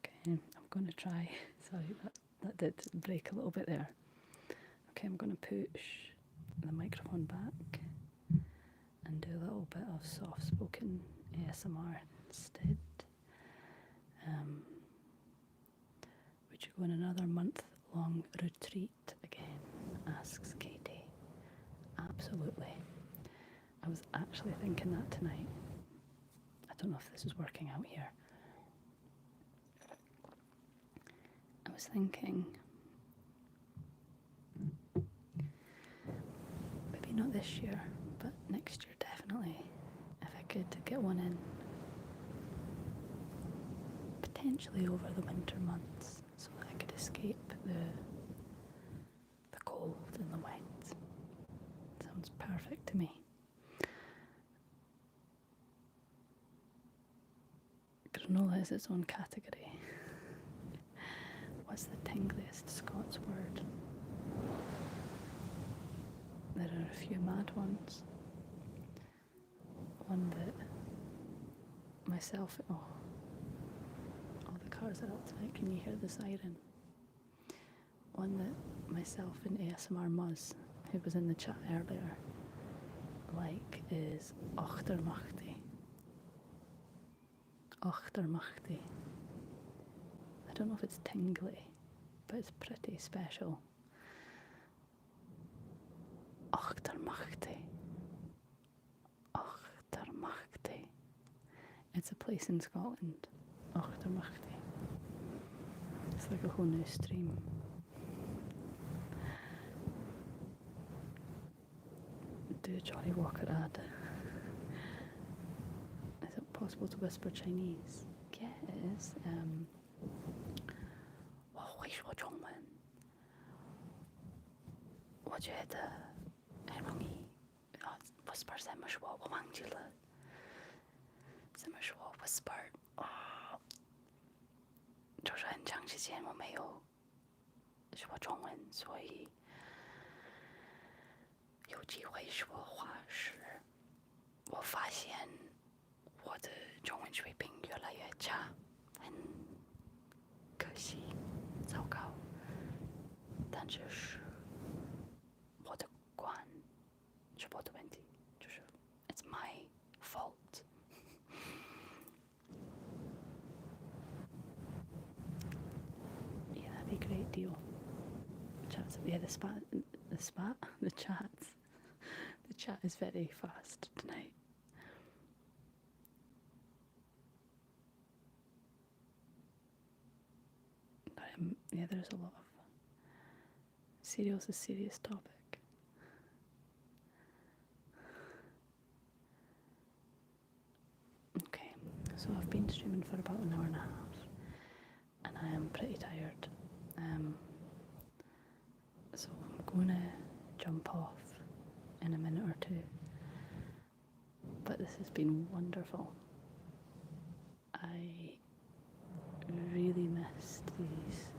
Okay, I'm going to try. Sorry, that did break a little bit there. Okay, I'm going to push the microphone back and do a little bit of soft-spoken ASMR instead. Would you go on another month-long retreat again? Asks Katie. Absolutely. I was actually thinking that tonight. I don't know if this is working out here. I was thinking, maybe not this year, but next year definitely, if I could get one in, potentially over the winter months, so that I could escape the cold and the wet. Sounds perfect to me. Granola is its own category. What's the tingliest Scots word? There are a few mad ones. One that myself, all the cars are out tonight, can you hear the siren? One that myself and ASMR Muzz, who was in the chat earlier, like is Ochtermachty. Ochtermachty. I don't know if it's tingly, but it's pretty special. Ochtermachty. Ochtermachty. It's a place in Scotland. Ochtermachty. It's like a whole new stream. Do a Johnny Walker ad. Is it possible to whisper Chinese? Yeah, it is. 我会说中文。我觉得很容易。whisper 怎么说？我忘记了。怎么说 whisper？ 就是很长时间我没有说中文，所以有机会说话时，我发现我的中文水平越来越差，很可惜，糟糕。但这是我的关，是我的问题，就是 it's my fault. Yeah, that'd be a great deal. Chats, yeah, the chat is very fast tonight. But yeah, there's a lot of serious topic. Okay, so I've been streaming for about an hour and a half, and I am pretty tired. So I'm gonna jump off in a minute or two. But this has been wonderful. I really missed these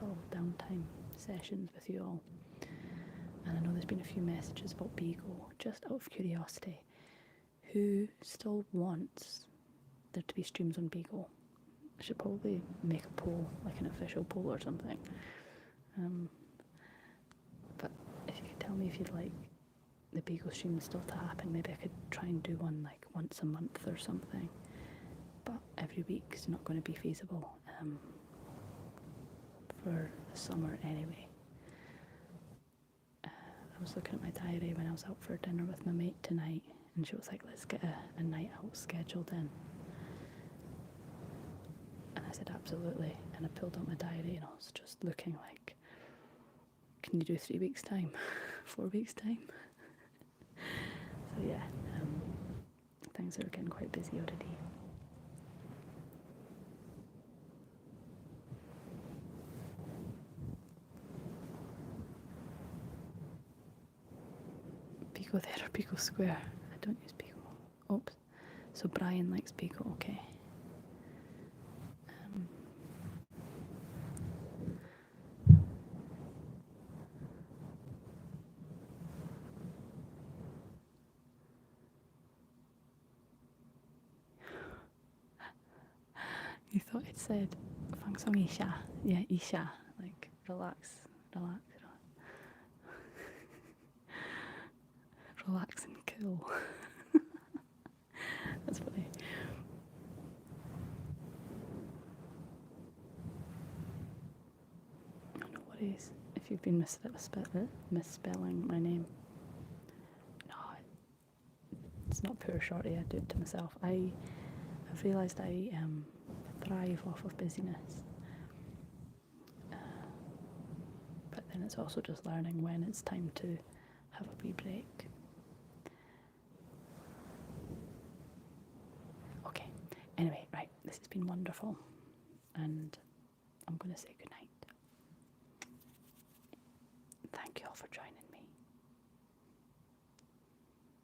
little downtime sessions with you all. And I know there's been a few messages about Beagle. Just out of curiosity, who still wants there to be streams on Beagle? I should probably make a poll, like an official poll or something. But if you could tell me if you'd like the Beagle stream still to happen, maybe I could try and do one like once a month or something. But every week is not going to be feasible for the summer anyway. I was looking at my diary when I was out for dinner with my mate tonight, and she was like, let's get a night out scheduled in. And I said, absolutely. And I pulled out my diary and I was just looking like, can you do 3 weeks' time? 4 weeks' time? So yeah, things are getting quite busy already. Beagle there or Beagle Square? I don't use Beagle. Oops. So Brian likes Beagle, okay. You thought it said Fang Song Isha. Yeah, Isha. Like, relax. Relax and kill. That's funny. No worries if you've been misspelling my name. No, It's not poor shorty, I do it to myself. I've realised I thrive off of busyness. But then it's also just learning when it's time to have a wee break. Okay, anyway, right, this has been wonderful, and I'm going to say goodnight. Thank you all for joining.